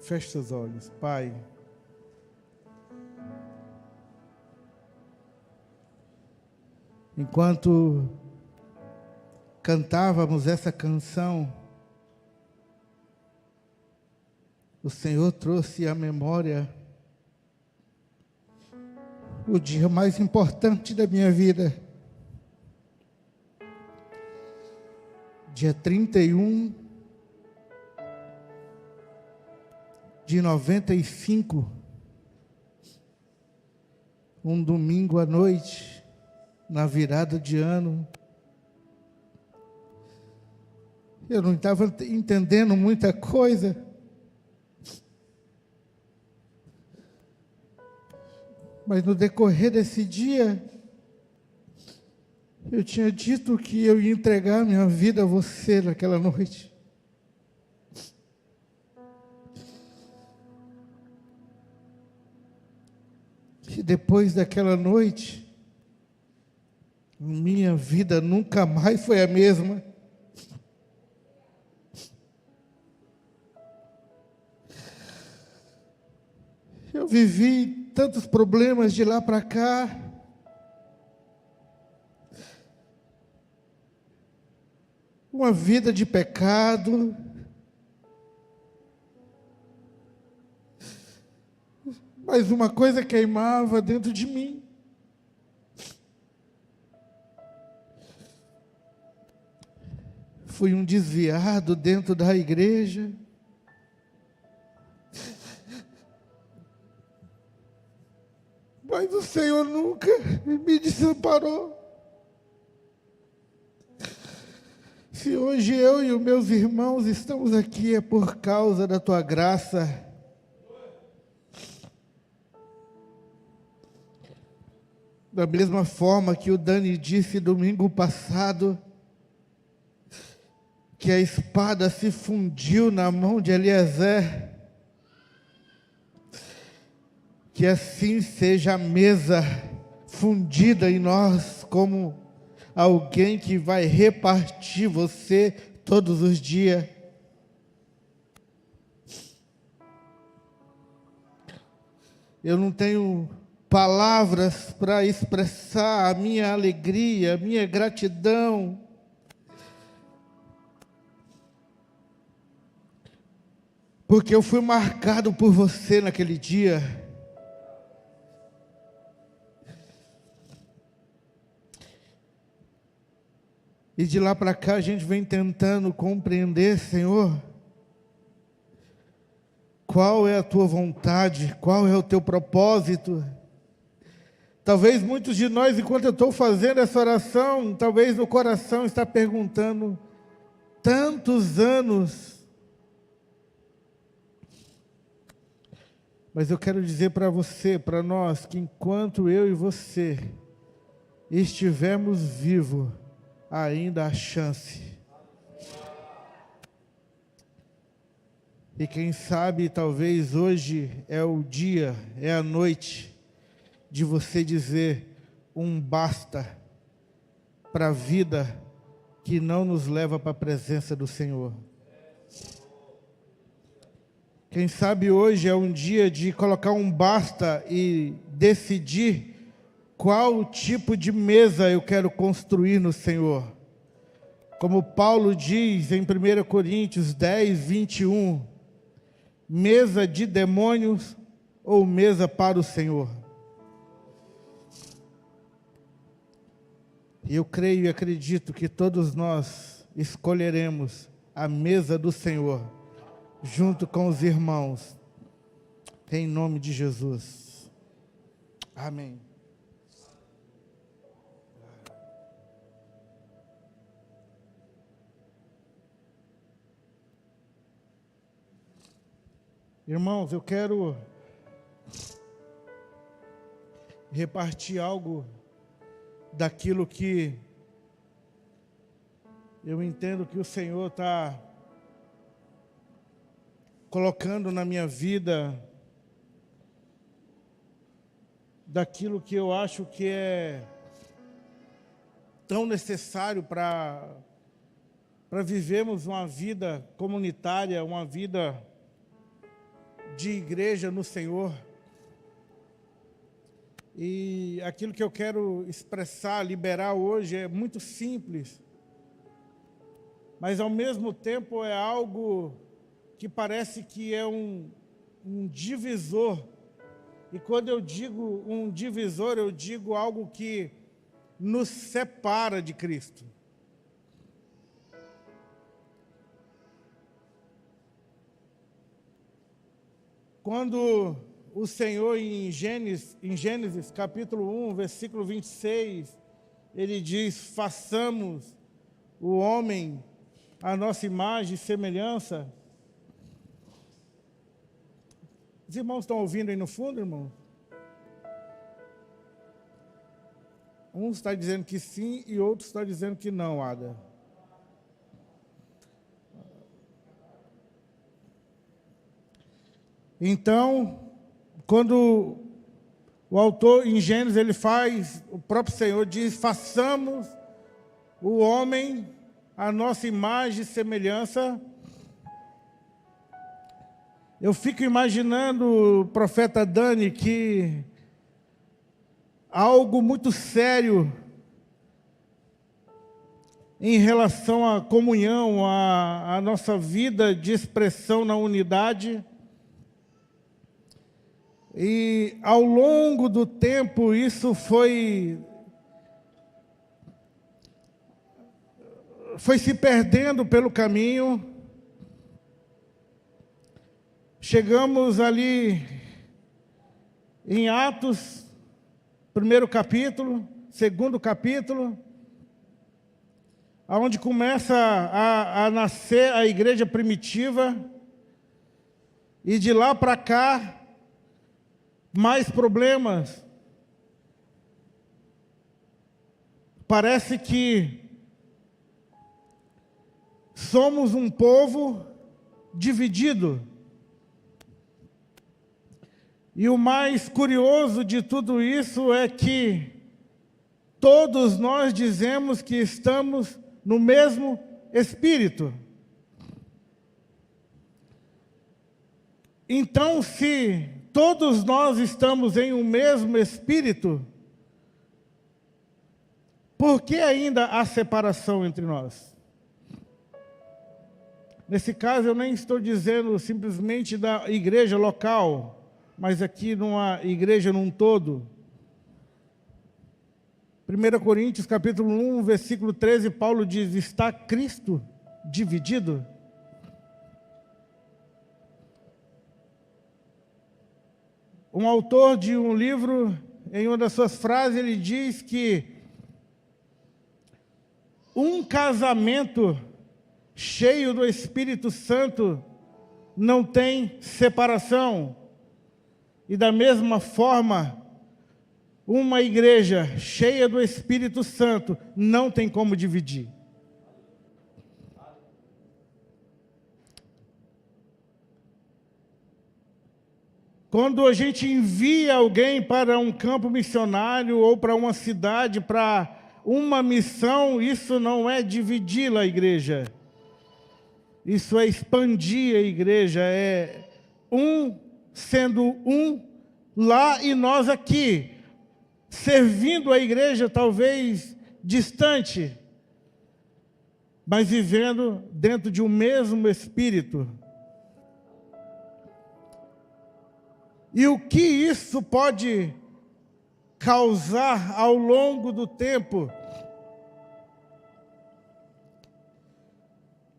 Feche seus olhos. Pai, enquanto cantávamos essa canção, o Senhor trouxe à memória o dia mais importante da minha vida. Dia 31 de 95, um domingo à noite, na virada de ano. Eu não estava entendendo muita coisa, mas no decorrer desse dia, eu tinha dito que eu ia entregar minha vida a você naquela noite. E depois daquela noite, minha vida nunca mais foi a mesma. Eu vivi tantos problemas de lá para cá. Uma vida de pecado. Mas uma coisa queimava dentro de mim. Fui um desviado dentro da igreja. Mas o Senhor nunca me desamparou. Se hoje eu e os meus irmãos estamos aqui, é por causa da tua graça. Da mesma forma que o Dani disse domingo passado, que a espada se fundiu na mão de Eliezer, que assim seja a mesa fundida em nós, como alguém que vai repartir você todos os dias. Eu não tenho palavras para expressar a minha alegria, a minha gratidão. Porque eu fui marcado por você naquele dia. E de lá para cá a gente vem tentando compreender, Senhor, qual é a tua vontade, qual é o teu propósito. Talvez muitos de nós, enquanto eu estou fazendo essa oração, talvez no coração está perguntando, tantos anos. Mas eu quero dizer para você, para nós, que enquanto eu e você estivermos vivos, ainda há chance. E quem sabe, talvez hoje é o dia, é a noite, de você dizer um basta para a vida que não nos leva para a presença do Senhor. Quem sabe hoje é um dia de colocar um basta e decidir qual tipo de mesa eu quero construir no Senhor. Como Paulo diz em 1 Coríntios 10, 21, mesa de demônios ou mesa para o Senhor? E eu creio e acredito que todos nós escolheremos a mesa do Senhor, junto com os irmãos, em nome de Jesus. Amém. Irmãos, eu quero repartir algo daquilo que eu entendo que o Senhor está colocando na minha vida, daquilo que eu acho que é tão necessário para vivermos uma vida comunitária, uma vida de igreja no Senhor. E aquilo que eu quero expressar, liberar hoje é muito simples, mas ao mesmo tempo é algo que parece que é um divisor. E quando eu digo um divisor, eu digo algo que nos separa de Cristo. Quando o Senhor, em Gênesis capítulo 1, versículo 26, ele diz: façamos o homem a nossa imagem e semelhança. Os irmãos estão ouvindo aí no fundo, irmão? Um está dizendo que sim e outro está dizendo que não, Ada. Então, quando o autor em Gênesis, o próprio Senhor diz: façamos o homem a nossa imagem e semelhança. Eu fico imaginando o profeta Dani que algo muito sério em relação à comunhão, à nossa vida de expressão na unidade. E ao longo do tempo isso foi se perdendo pelo caminho. Chegamos ali em Atos, primeiro capítulo, segundo capítulo, onde começa a nascer a igreja primitiva, e de lá para cá, mais problemas. Parece que somos um povo dividido. E o mais curioso de tudo isso é que todos nós dizemos que estamos no mesmo Espírito. Então, se todos nós estamos em um mesmo Espírito, por que ainda há separação entre nós? Nesse caso, eu nem estou dizendo simplesmente da igreja local, mas aqui numa igreja num todo. 1 Coríntios capítulo 1, versículo 13, Paulo diz: está Cristo dividido? Um autor de um livro, em uma das suas frases, ele diz que um casamento cheio do Espírito Santo não tem separação. E da mesma forma, uma igreja cheia do Espírito Santo não tem como dividir. Quando a gente envia alguém para um campo missionário ou para uma cidade, para uma missão, isso não é dividir a igreja. Isso é expandir a igreja, é um sendo um lá e nós aqui, servindo a igreja talvez distante, mas vivendo dentro de um mesmo Espírito. E o que isso pode causar ao longo do tempo?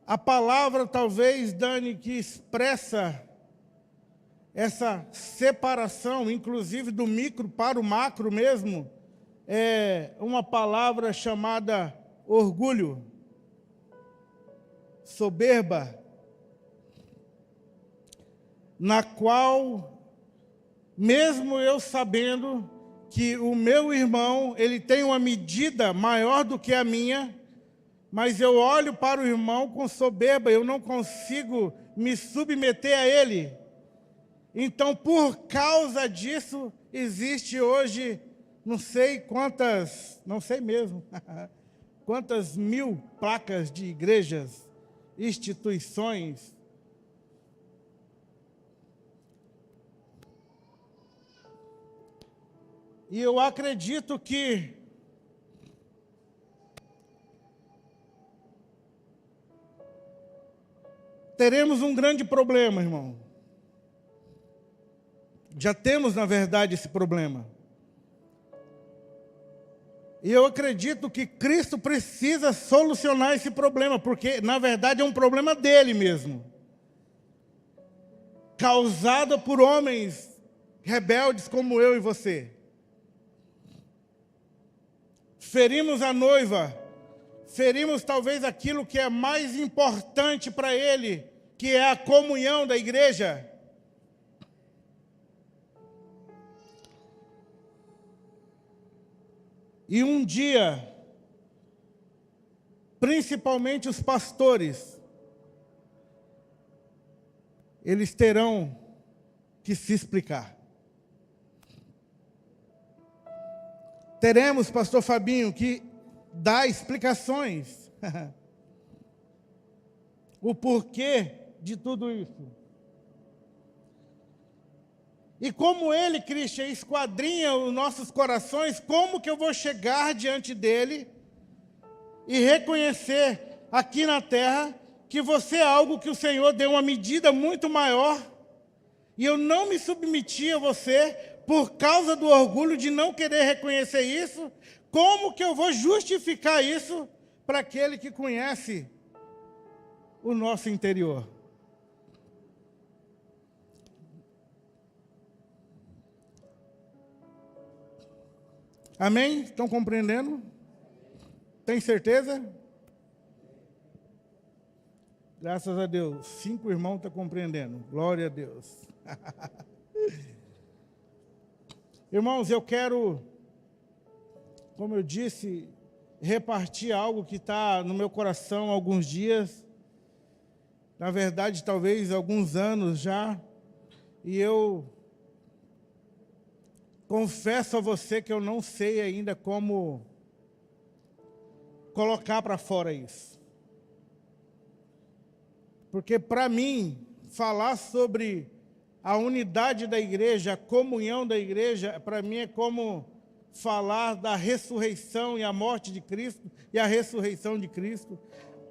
A palavra, talvez, Dani, que expressa essa separação, inclusive do micro para o macro mesmo, é uma palavra chamada orgulho, soberba, na qual, mesmo eu sabendo que o meu irmão, ele tem uma medida maior do que a minha, mas eu olho para o irmão com soberba, eu não consigo me submeter a ele. Então, por causa disso, existe hoje, não sei quantas, não sei mesmo, quantas mil placas de igrejas, instituições. E eu acredito que teremos um grande problema, irmão. Já temos, na verdade, esse problema. E eu acredito que Cristo precisa solucionar esse problema, porque, na verdade, é um problema dele mesmo. Causado por homens rebeldes como eu e você. Ferimos a noiva, ferimos talvez aquilo que é mais importante para ele, que é a comunhão da igreja. E um dia, principalmente os pastores, eles terão que se explicar. Teremos, pastor Fabinho, que dar explicações. O porquê de tudo isso. E como ele, Cristian, esquadrinha os nossos corações, como que eu vou chegar diante dele e reconhecer aqui na terra que você é algo que o Senhor deu uma medida muito maior e eu não me submeti a você por causa do orgulho de não querer reconhecer isso? Como que eu vou justificar isso para aquele que conhece o nosso interior? Amém? Estão compreendendo? Tem certeza? Graças a Deus. 5 irmãos estão compreendendo. Glória a Deus. Irmãos, eu quero, como eu disse, repartir algo que está no meu coração há alguns dias. Na verdade, talvez alguns anos já. E eu confesso a você que eu não sei ainda como colocar para fora isso. Porque para mim, falar sobre a unidade da igreja, a comunhão da igreja, para mim é como falar da ressurreição e a morte de Cristo e a ressurreição de Cristo.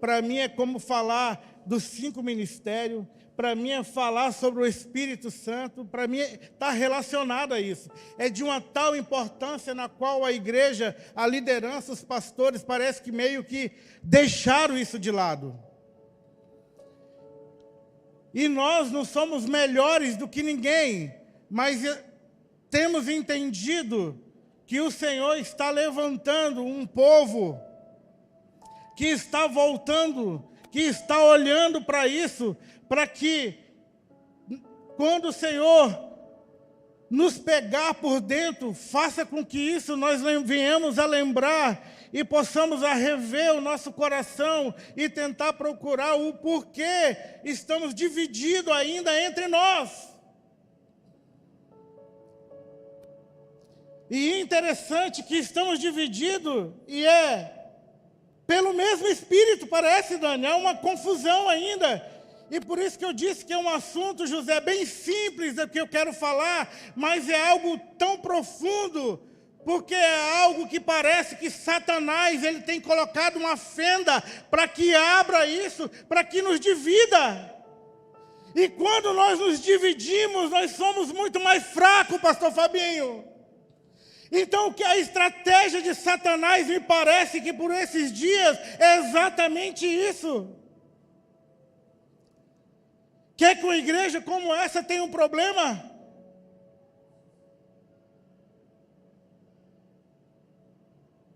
Para mim é como falar dos 5 ministérios. Para mim é falar sobre o Espírito Santo. Para mim está relacionado a isso. É de uma tal importância na qual a igreja, a liderança, os pastores, parece que meio que deixaram isso de lado. E nós não somos melhores do que ninguém, mas temos entendido que o Senhor está levantando um povo que está voltando, que está olhando para isso, para que, quando o Senhor nos pegar por dentro, faça com que isso nós venhamos a lembrar e possamos a rever o nosso coração e tentar procurar o porquê estamos divididos ainda entre nós. E é interessante que estamos divididos e pelo mesmo Espírito, parece, Dani, há uma confusão ainda. E por isso que eu disse que é um assunto, José, bem simples do que eu quero falar, mas é algo tão profundo, porque é algo que parece que Satanás ele tem colocado uma fenda para que abra isso, para que nos divida. E quando nós nos dividimos, nós somos muito mais fracos, pastor Fabinho. Então, que a estratégia de Satanás me parece que por esses dias é exatamente isso. Quer que uma igreja como essa tenha um problema?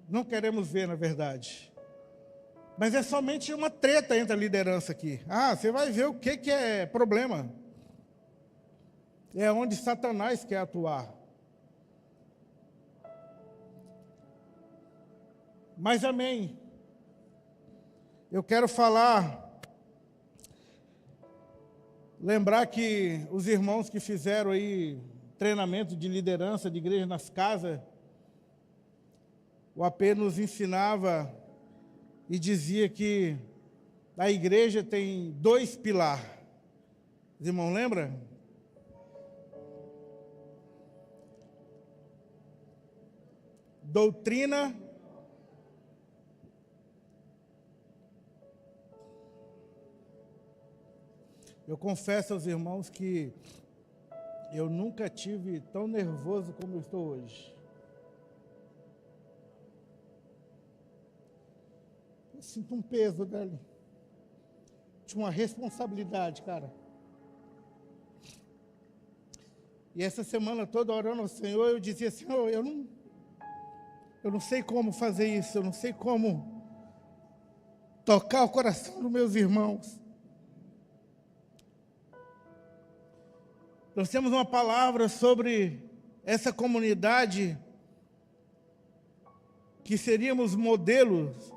Não queremos ver, na verdade. Mas é somente uma treta entre a liderança aqui. Ah, você vai ver o que é problema. É onde Satanás quer atuar. Mas amém. Eu quero lembrar que os irmãos que fizeram aí treinamento de liderança de igreja nas casas, o AP nos ensinava e dizia que a igreja tem 2 pilares. Os irmãos lembram? doutrina, eu confesso aos irmãos que eu nunca tive tão nervoso como eu estou hoje. Eu sinto um peso, Dali. Tinha uma responsabilidade, cara. E essa semana toda orando ao Senhor, eu dizia, Senhor, eu não sei como fazer isso, eu não sei como tocar o coração dos meus irmãos. Nós temos uma palavra sobre essa comunidade, que seríamos modelos,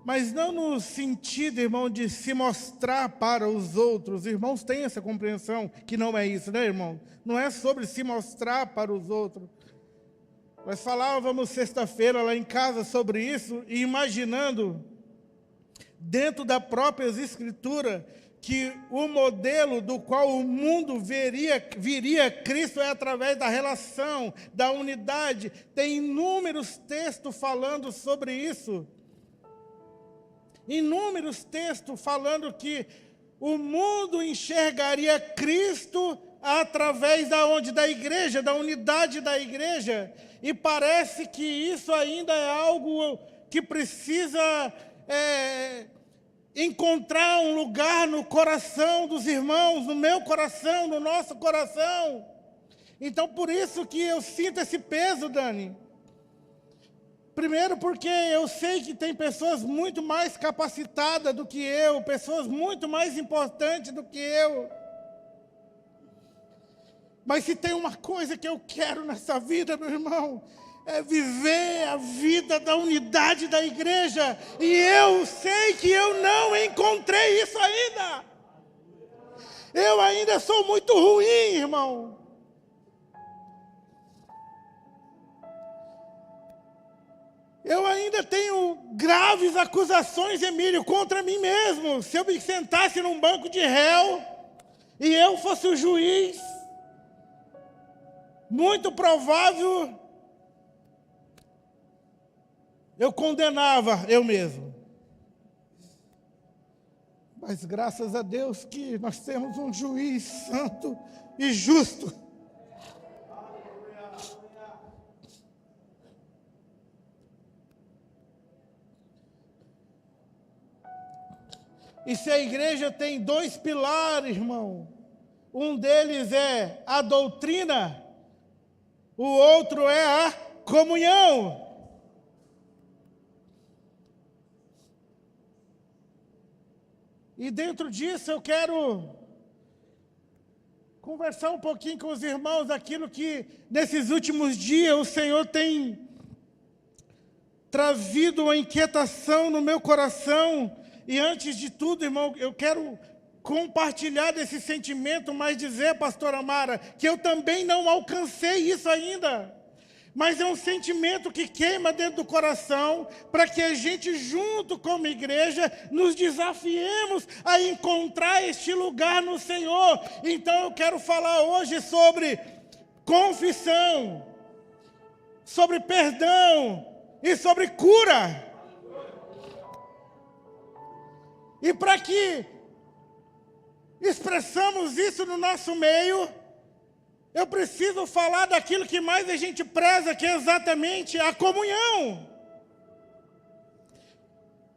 mas não no sentido, irmão, de se mostrar para os outros. Os irmãos têm essa compreensão, que não é isso, né, irmão? Não é sobre se mostrar para os outros. Nós falávamos sexta-feira lá em casa sobre isso, e imaginando, dentro da própria Escritura, que o modelo do qual o mundo viria Cristo é através da relação, da unidade. Tem inúmeros textos falando sobre isso. Inúmeros textos falando que o mundo enxergaria Cristo através da onde? Da igreja, da unidade da igreja. E parece que isso ainda é algo que precisa encontrar um lugar no coração dos irmãos, no meu coração, no nosso coração. Então, por isso que eu sinto esse peso, Dani. Primeiro porque eu sei que tem pessoas muito mais capacitadas do que eu, pessoas muito mais importantes do que eu. Mas se tem uma coisa que eu quero nessa vida, meu irmão, é viver a vida da unidade da igreja. E eu sei que eu não encontrei isso ainda. Eu ainda sou muito ruim, irmão. Eu ainda tenho graves acusações, Emílio, contra mim mesmo. Se eu me sentasse num banco de réu e eu fosse o juiz, muito provável eu condenava eu mesmo. Mas graças a Deus que nós temos um juiz santo e justo. E se a igreja tem dois pilares, irmão, um deles é a doutrina, o outro é a comunhão. E dentro disso eu quero conversar um pouquinho com os irmãos daquilo que nesses últimos dias o Senhor tem trazido uma inquietação no meu coração. E antes de tudo, irmão, eu quero compartilhar desse sentimento, mas dizer, pastora Amara, que eu também não alcancei isso ainda. Mas é um sentimento que queima dentro do coração, para que a gente, junto como igreja, nos desafiemos a encontrar este lugar no Senhor. Então eu quero falar hoje sobre confissão, sobre perdão e sobre cura. E para que expressamos isso no nosso meio, eu preciso falar daquilo que mais a gente preza, que é exatamente a comunhão.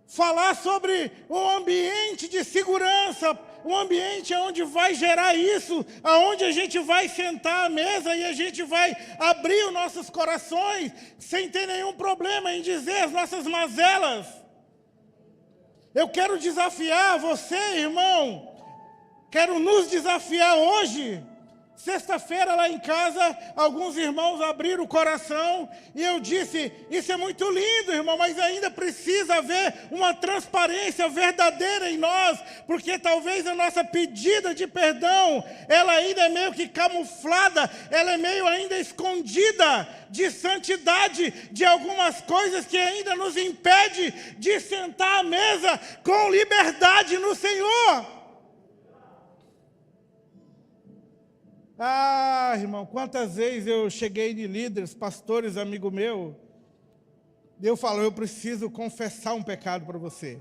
Falar sobre um ambiente de segurança, um ambiente onde vai gerar isso, aonde a gente vai sentar à mesa e a gente vai abrir os nossos corações, sem ter nenhum problema em dizer as nossas mazelas. Eu quero desafiar você, irmão, quero nos desafiar hoje. Sexta-feira lá em casa, alguns irmãos abriram o coração e eu disse, isso é muito lindo, irmão, mas ainda precisa haver uma transparência verdadeira em nós, porque talvez a nossa pedida de perdão, ela ainda é meio que camuflada, ela é meio ainda escondida de santidade, de algumas coisas que ainda nos impede de sentar à mesa com liberdade no Senhor. Ah, irmão, quantas vezes eu cheguei de líderes, pastores, amigo meu, Eu falo, eu preciso confessar um pecado para você.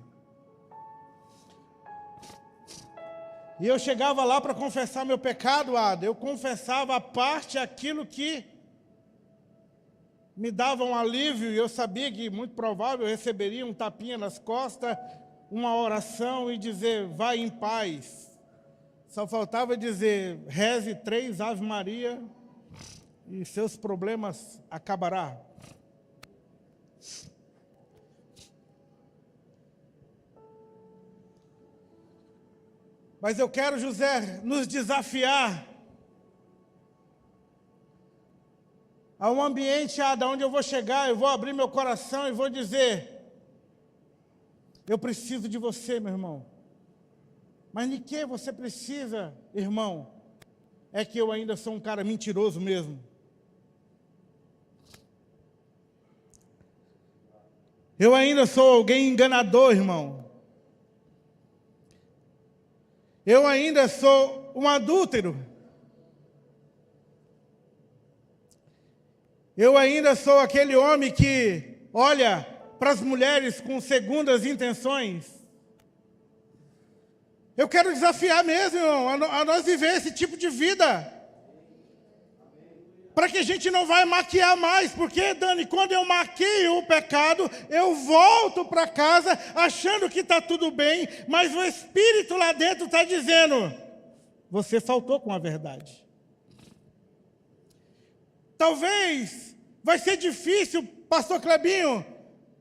E eu chegava lá para confessar meu pecado, Ada. Eu confessava a parte, aquilo que me dava um alívio. E eu sabia que, muito provável, eu receberia um tapinha nas costas, uma oração e dizer, vai em paz. Só faltava dizer, reze 3 Ave Maria e seus problemas acabará. Mas eu quero, José, nos desafiar a um ambiente onde eu vou chegar, eu vou abrir meu coração e vou dizer, eu preciso de você, meu irmão. Mas de que você precisa, irmão? É que eu ainda sou um cara mentiroso mesmo. Eu ainda sou alguém enganador, irmão. Eu ainda sou um adúltero. Eu ainda sou aquele homem que olha para as mulheres com segundas intenções. Eu quero desafiar mesmo, irmão, a nós viver esse tipo de vida. Para que a gente não vai maquiar mais. Porque, Dani, quando eu maquio o pecado, eu volto para casa achando que está tudo bem, mas o Espírito lá dentro está dizendo, você faltou com a verdade. Talvez vai ser difícil, pastor Clebinho,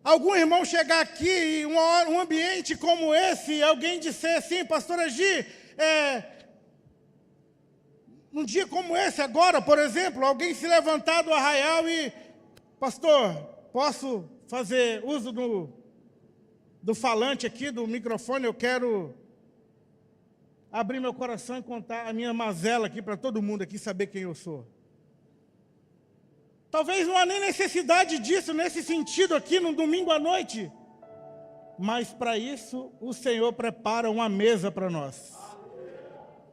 algum irmão chegar aqui em um ambiente como esse, alguém disser assim, pastora Gi, num dia como esse agora, por exemplo, alguém se levantar do arraial e, pastor, posso fazer uso do falante aqui, do microfone, eu quero abrir meu coração e contar a minha mazela aqui para todo mundo aqui saber quem eu sou. Talvez não há nem necessidade disso nesse sentido aqui no domingo à noite, mas para isso o Senhor prepara uma mesa para nós.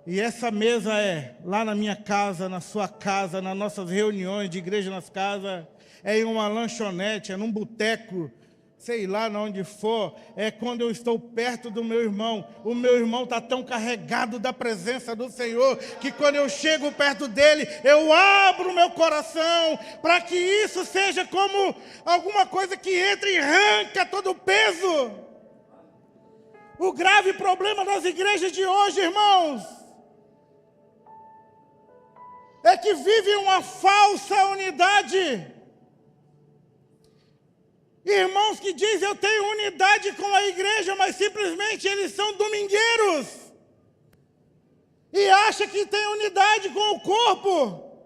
E essa mesa é lá na minha casa, na sua casa, nas nossas reuniões de igreja nas casas, é em uma lanchonete, é num boteco, sei lá onde for, é quando eu estou perto do meu irmão. O meu irmão está tão carregado da presença do Senhor, que quando eu chego perto dele, eu abro meu coração, para que isso seja como alguma coisa que entra e arranca todo o peso. O grave problema das igrejas de hoje, irmãos, é que vive uma falsa unidade. Irmãos que dizem, eu tenho unidade com a igreja, mas simplesmente eles são domingueiros. E acham que tem unidade com o corpo.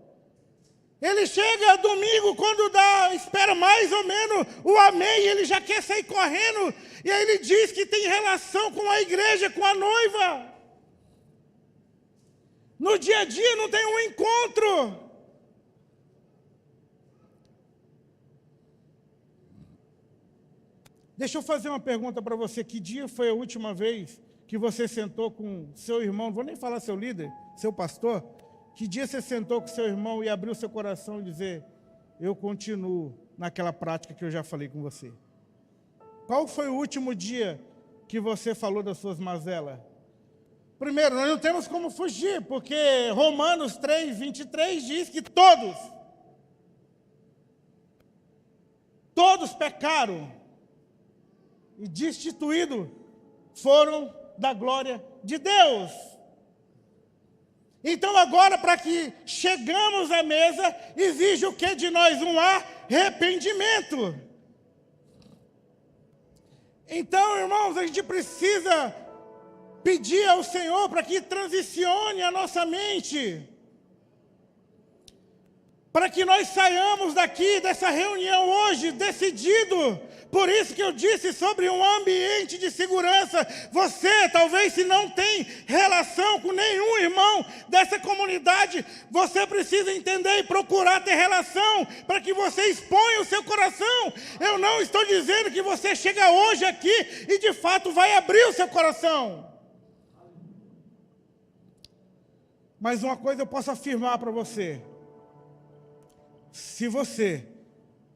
Ele chega domingo, quando espera mais ou menos o amém, ele já quer sair correndo. E aí ele diz que tem relação com a igreja, com a noiva. No dia a dia não tem um encontro. Deixa eu fazer uma pergunta para você. Que dia foi a última vez que você sentou com seu irmão? Não vou nem falar seu líder, seu pastor. Que dia você sentou com seu irmão e abriu seu coração e dizer, eu continuo naquela prática que eu já falei com você? Qual foi o último dia que você falou das suas mazelas? Primeiro, nós não temos como fugir, porque Romanos 3, 23 diz que todos pecaram e destituídos foram da glória de Deus. Então agora, para que chegamos à mesa, exige o que de nós? Um arrependimento. Então, irmãos, a gente precisa pedir ao Senhor para que transicione a nossa mente, para que nós saiamos daqui, dessa reunião hoje, decidido. Por isso que eu disse sobre um ambiente de segurança. Você, talvez, se não tem relação com nenhum irmão dessa comunidade, você precisa entender e procurar ter relação, para que você exponha o seu coração. Eu não estou dizendo que você chega hoje aqui e, de fato, vai abrir o seu coração. Mas uma coisa eu posso afirmar para você. Se você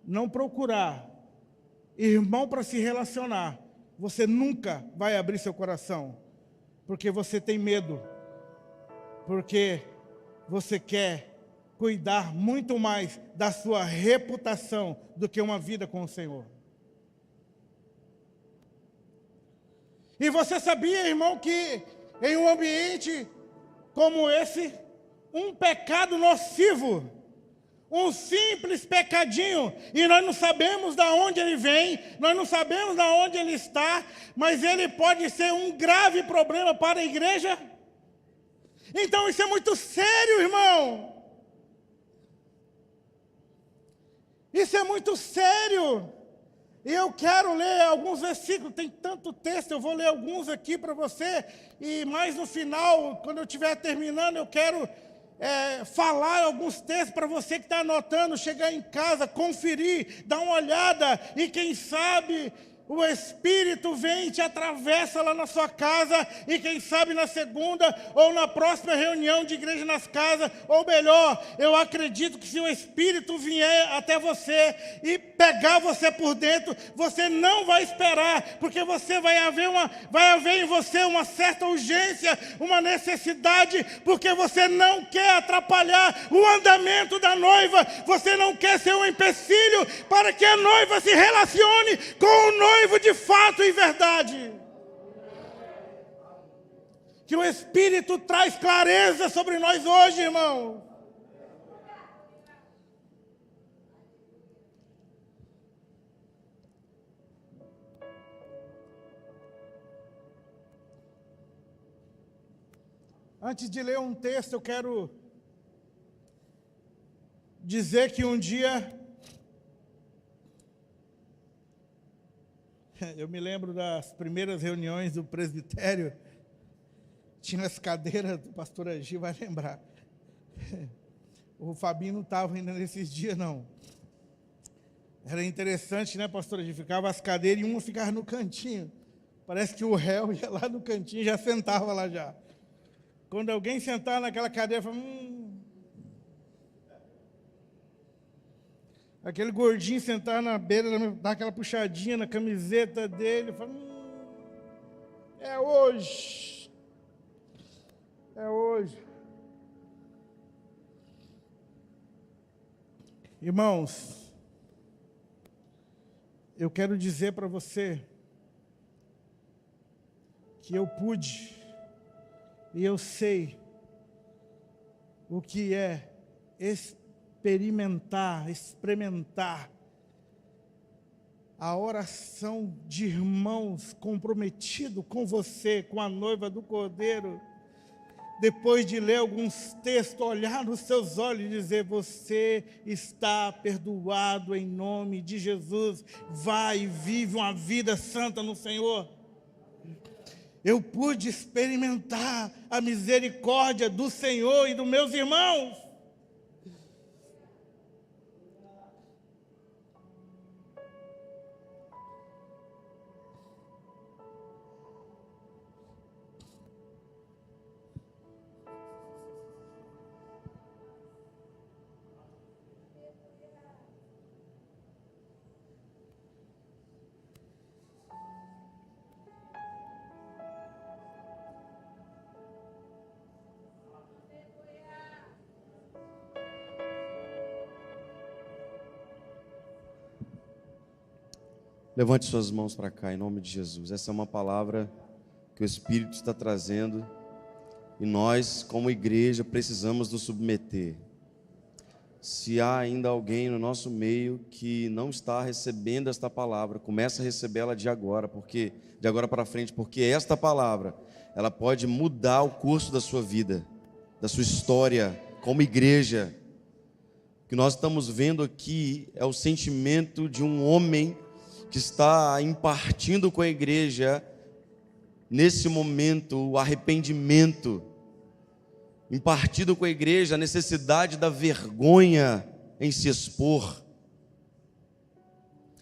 não procurar irmão para se relacionar, você nunca vai abrir seu coração, porque você tem medo, porque você quer cuidar muito mais da sua reputação do que uma vida com o Senhor. E você sabia, irmão, que em um ambiente como esse, um pecado nocivo, um simples pecadinho, e nós não sabemos de onde ele vem, nós não sabemos de onde ele está, mas ele pode ser um grave problema para a igreja. Então isso é muito sério, irmão. Isso é muito sério. E eu quero ler alguns versículos, tem tanto texto, eu vou ler alguns aqui para você, e mais no final, quando eu estiver terminando, eu quero falar alguns textos para você que está anotando, chegar em casa, conferir, dar uma olhada, e quem sabe o Espírito vem e te atravessa lá na sua casa, e quem sabe na segunda ou na próxima reunião de igreja nas casas, ou melhor, eu acredito que se o Espírito vier até você e pegar você por dentro, você não vai esperar, porque você vai haver em você uma certa urgência, uma necessidade, porque você não quer atrapalhar o andamento da noiva, você não quer ser um empecilho para que a noiva se relacione com o noivo de fato e verdade. Que o Espírito traz clareza sobre nós hoje, irmão. Antes de ler um texto, eu quero dizer que um dia eu me lembro das primeiras reuniões do presbitério, tinha as cadeiras, o pastor Agi vai lembrar. O Fabinho não estava ainda nesses dias, não. Era interessante, né, pastor Agi? Ficava as cadeiras e uma ficava no cantinho. Parece que o réu ia lá no cantinho e já sentava lá já. Quando alguém sentava naquela cadeira, falava, aquele gordinho sentar na beira, dar aquela puxadinha na camiseta dele, fala, é hoje. É hoje. Irmãos, eu quero dizer para você que eu pude e eu sei o que é experimentar a oração de irmãos comprometidos com você, com a noiva do Cordeiro, depois de ler alguns textos, olhar nos seus olhos e dizer, você está perdoado em nome de Jesus, vai e vive uma vida santa no Senhor. Eu pude experimentar a misericórdia do Senhor e dos meus irmãos. Levante suas mãos para cá, em nome de Jesus. Essa é uma palavra que o Espírito está trazendo e nós, como igreja, precisamos nos submeter. Se há ainda alguém no nosso meio que não está recebendo esta palavra, comece a recebê-la de agora para frente, porque esta palavra, ela pode mudar o curso da sua vida, da sua história, como igreja. O que nós estamos vendo aqui é o sentimento de um homem que está impartindo com a igreja, nesse momento, o arrependimento, impartido com a igreja a necessidade da vergonha em se expor.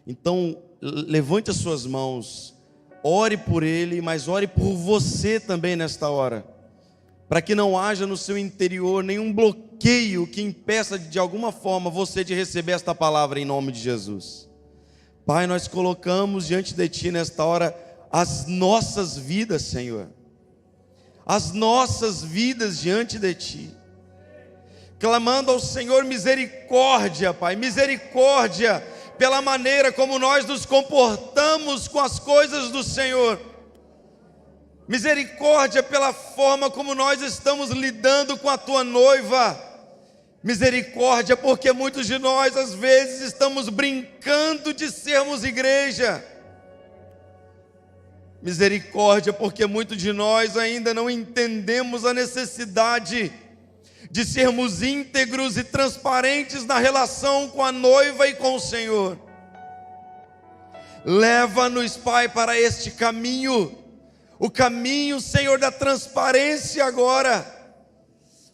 Então, levante as suas mãos, ore por ele, mas ore por você também nesta hora, para que não haja no seu interior nenhum bloqueio que impeça de alguma forma você de receber esta palavra em nome de Jesus. Pai, nós colocamos diante de Ti nesta hora as nossas vidas, Senhor, as nossas vidas diante de Ti, clamando ao Senhor misericórdia, Pai, misericórdia pela maneira como nós nos comportamos com as coisas do Senhor, misericórdia pela forma como nós estamos lidando com a Tua noiva, misericórdia porque muitos de nós às vezes estamos brincando de sermos igreja, misericórdia porque muitos de nós ainda não entendemos a necessidade de sermos íntegros e transparentes na relação com a noiva e com o Senhor. Leva-nos, Pai, para este caminho, o caminho, Senhor, da transparência agora.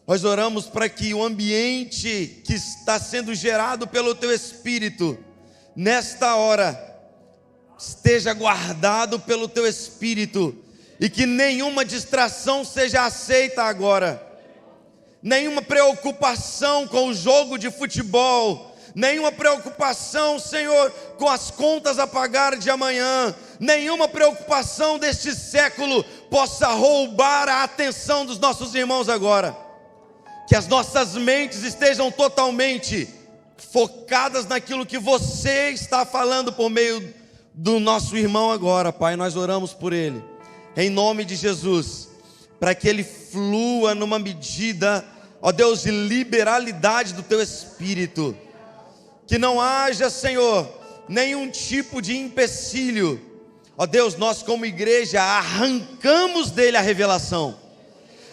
Nós oramos para que o ambiente que está sendo gerado pelo Teu Espírito, nesta hora, esteja guardado pelo Teu Espírito, e que nenhuma distração seja aceita agora, nenhuma preocupação com o jogo de futebol, nenhuma preocupação, Senhor, com as contas a pagar de amanhã, nenhuma preocupação deste século possa roubar a atenção dos nossos irmãos agora, que as nossas mentes estejam totalmente focadas naquilo que Você está falando por meio do nosso irmão agora, Pai. Nós oramos por ele, em nome de Jesus, para que ele flua numa medida, ó Deus, de liberalidade do Teu Espírito, que não haja, Senhor, nenhum tipo de empecilho, ó Deus. Nós como igreja arrancamos dele a revelação,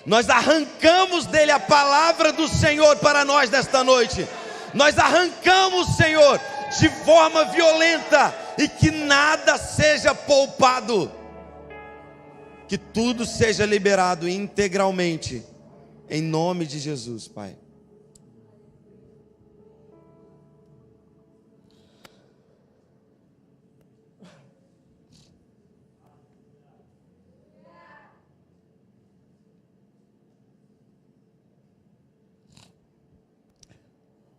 nós arrancamos dele a palavra do Senhor para nós nesta noite, nós arrancamos, Senhor, de forma violenta, e que nada seja poupado, que tudo seja liberado integralmente, em nome de Jesus, Pai.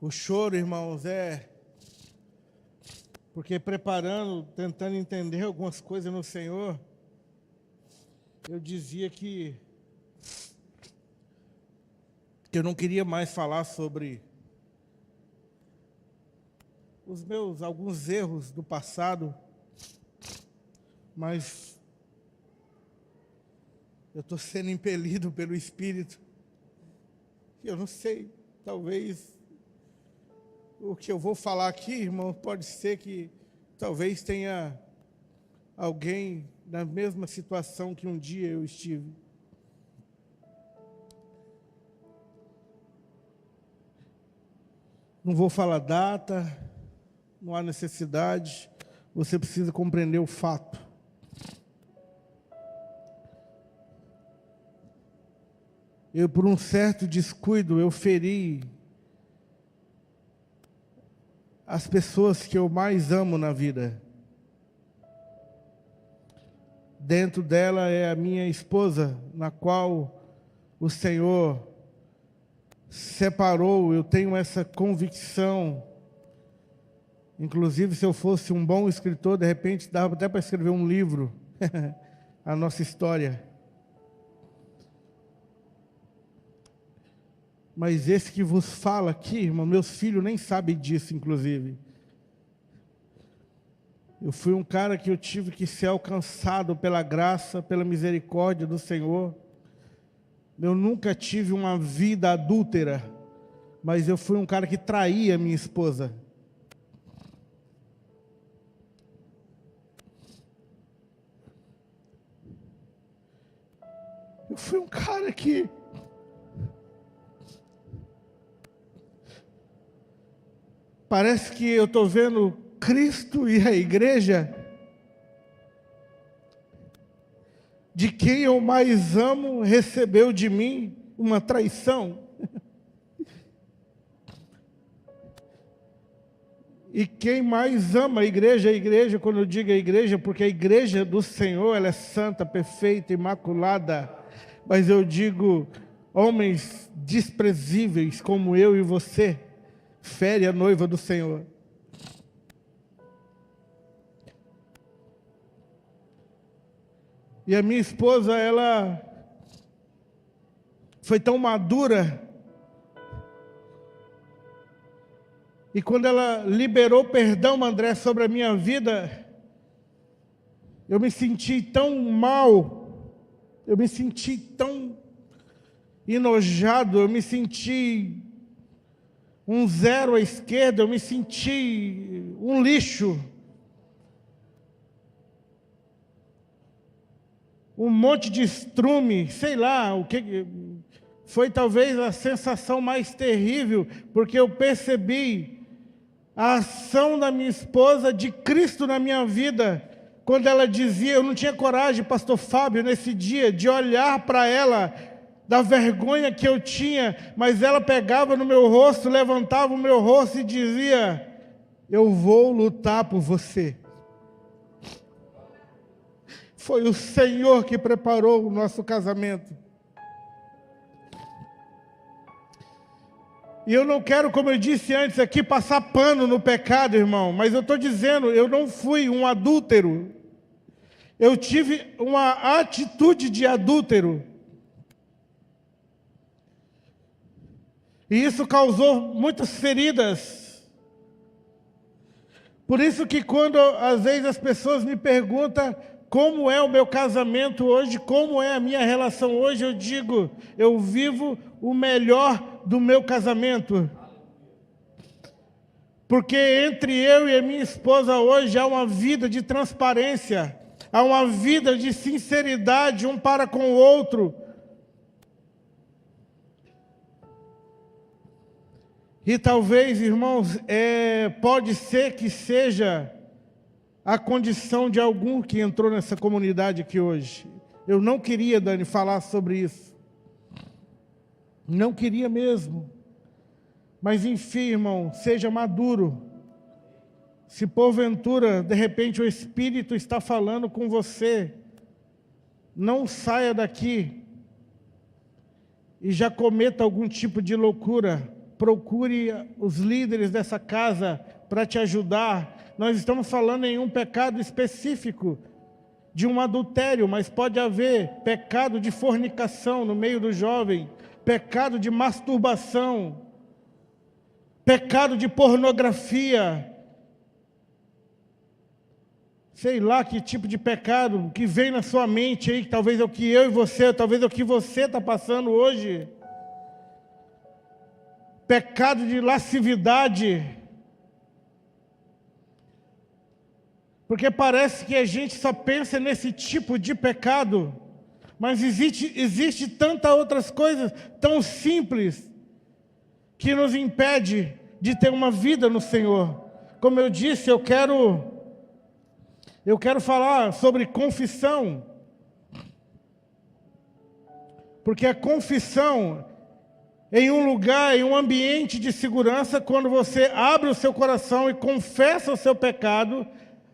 O choro, irmãos, é porque preparando, tentando entender algumas coisas no Senhor, eu dizia que eu não queria mais falar sobre os meus alguns erros do passado, mas eu estou sendo impelido pelo Espírito. Eu não sei, talvez o que eu vou falar aqui, irmão, pode ser que talvez tenha alguém na mesma situação que um dia eu estive. Não vou falar data, não há necessidade, você precisa compreender o fato. Eu, por um certo descuido, eu feri as pessoas que eu mais amo na vida. Dentro dela é a minha esposa, na qual o Senhor separou. Eu tenho essa convicção. Inclusive, se eu fosse um bom escritor, de repente dava até para escrever um livro, a nossa história. Mas esse que vos fala aqui, irmão, meus filhos nem sabem disso, inclusive. Eu fui um cara que eu tive que ser alcançado pela graça, pela misericórdia do Senhor. Eu nunca tive uma vida adúltera, mas eu fui um cara que traía minha esposa. Eu fui um cara que parece que eu estou vendo Cristo e a igreja, de quem eu mais amo, recebeu de mim uma traição. E quem mais ama a igreja, quando eu digo a igreja, porque a igreja do Senhor, ela é santa, perfeita, imaculada, mas eu digo, homens desprezíveis como eu e você, fere a noiva do Senhor. E a minha esposa, ela foi tão madura. E quando ela liberou perdão, André, sobre a minha vida, eu me senti tão mal, eu me senti tão enojado, eu me senti um zero à esquerda, eu me senti um lixo. Um monte de estrume, sei lá, o que foi talvez a sensação mais terrível, porque eu percebi a ação da minha esposa, de Cristo na minha vida, quando ela dizia, eu não tinha coragem, pastor Fábio, nesse dia, de olhar para ela, da vergonha que eu tinha, mas ela pegava no meu rosto, levantava o meu rosto e dizia, eu vou lutar por você. Foi o Senhor que preparou o nosso casamento. E eu não quero, como eu disse antes aqui, passar pano no pecado, irmão. Mas eu estou dizendo, eu não fui um adúltero. Eu tive uma atitude de adúltero. E isso causou muitas feridas. Por isso que quando às vezes as pessoas me perguntam como é o meu casamento hoje, como é a minha relação hoje, eu digo, eu vivo o melhor do meu casamento. Porque entre eu e a minha esposa hoje há uma vida de transparência, há uma vida de sinceridade um para com o outro. E talvez, irmãos, pode ser que seja a condição de algum que entrou nessa comunidade aqui hoje. Eu não queria, Dani, falar sobre isso. Não queria mesmo. Mas enfim, irmão, seja maduro. Se porventura, de repente, o Espírito está falando com você, não saia daqui e já cometa algum tipo de loucura. Procure os líderes dessa casa para te ajudar. Nós estamos falando em um pecado específico, de um adultério, mas pode haver pecado de fornicação no meio do jovem, pecado de masturbação, pecado de pornografia, sei lá que tipo de pecado que vem na sua mente aí, que talvez é o que eu e você, talvez é o que você está passando hoje. Pecado de lascividade. Porque parece que a gente só pensa nesse tipo de pecado, mas existe tantas outras coisas tão simples que nos impede de ter uma vida no Senhor. Como eu disse, eu quero falar sobre confissão, porque a confissão em um lugar, em um ambiente de segurança, quando você abre o seu coração e confessa o seu pecado,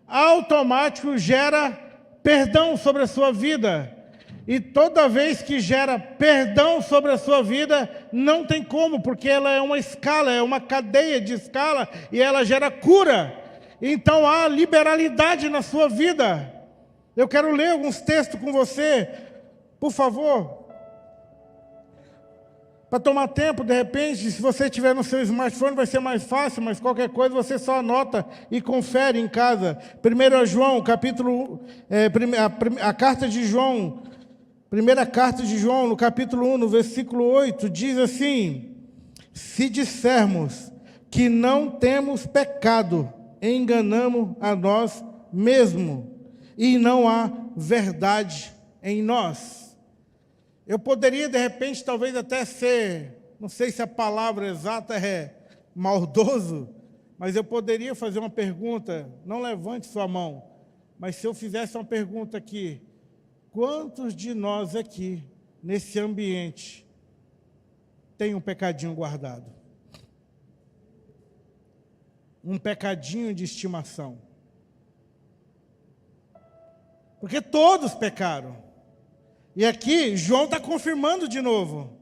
automático gera perdão sobre a sua vida. E toda vez que gera perdão sobre a sua vida, não tem como, porque ela é uma escala, é uma cadeia de escala, e ela gera cura. Então há liberalidade na sua vida. Eu quero ler alguns textos com você, por favor. Para tomar tempo, de repente, se você tiver no seu smartphone, vai ser mais fácil, mas qualquer coisa você só anota e confere em casa. 1 João, capítulo... a carta de João, primeira carta de João, no capítulo 1, no versículo 8, diz assim: se dissermos que não temos pecado, enganamos a nós mesmos, e não há verdade em nós. Eu poderia, de repente, talvez até ser, não sei se a palavra exata é maldoso, mas eu poderia fazer uma pergunta, não levante sua mão, mas se eu fizesse uma pergunta aqui, quantos de nós aqui, nesse ambiente, tem um pecadinho guardado? Um pecadinho de estimação? Porque todos pecaram. E aqui, João está confirmando de novo.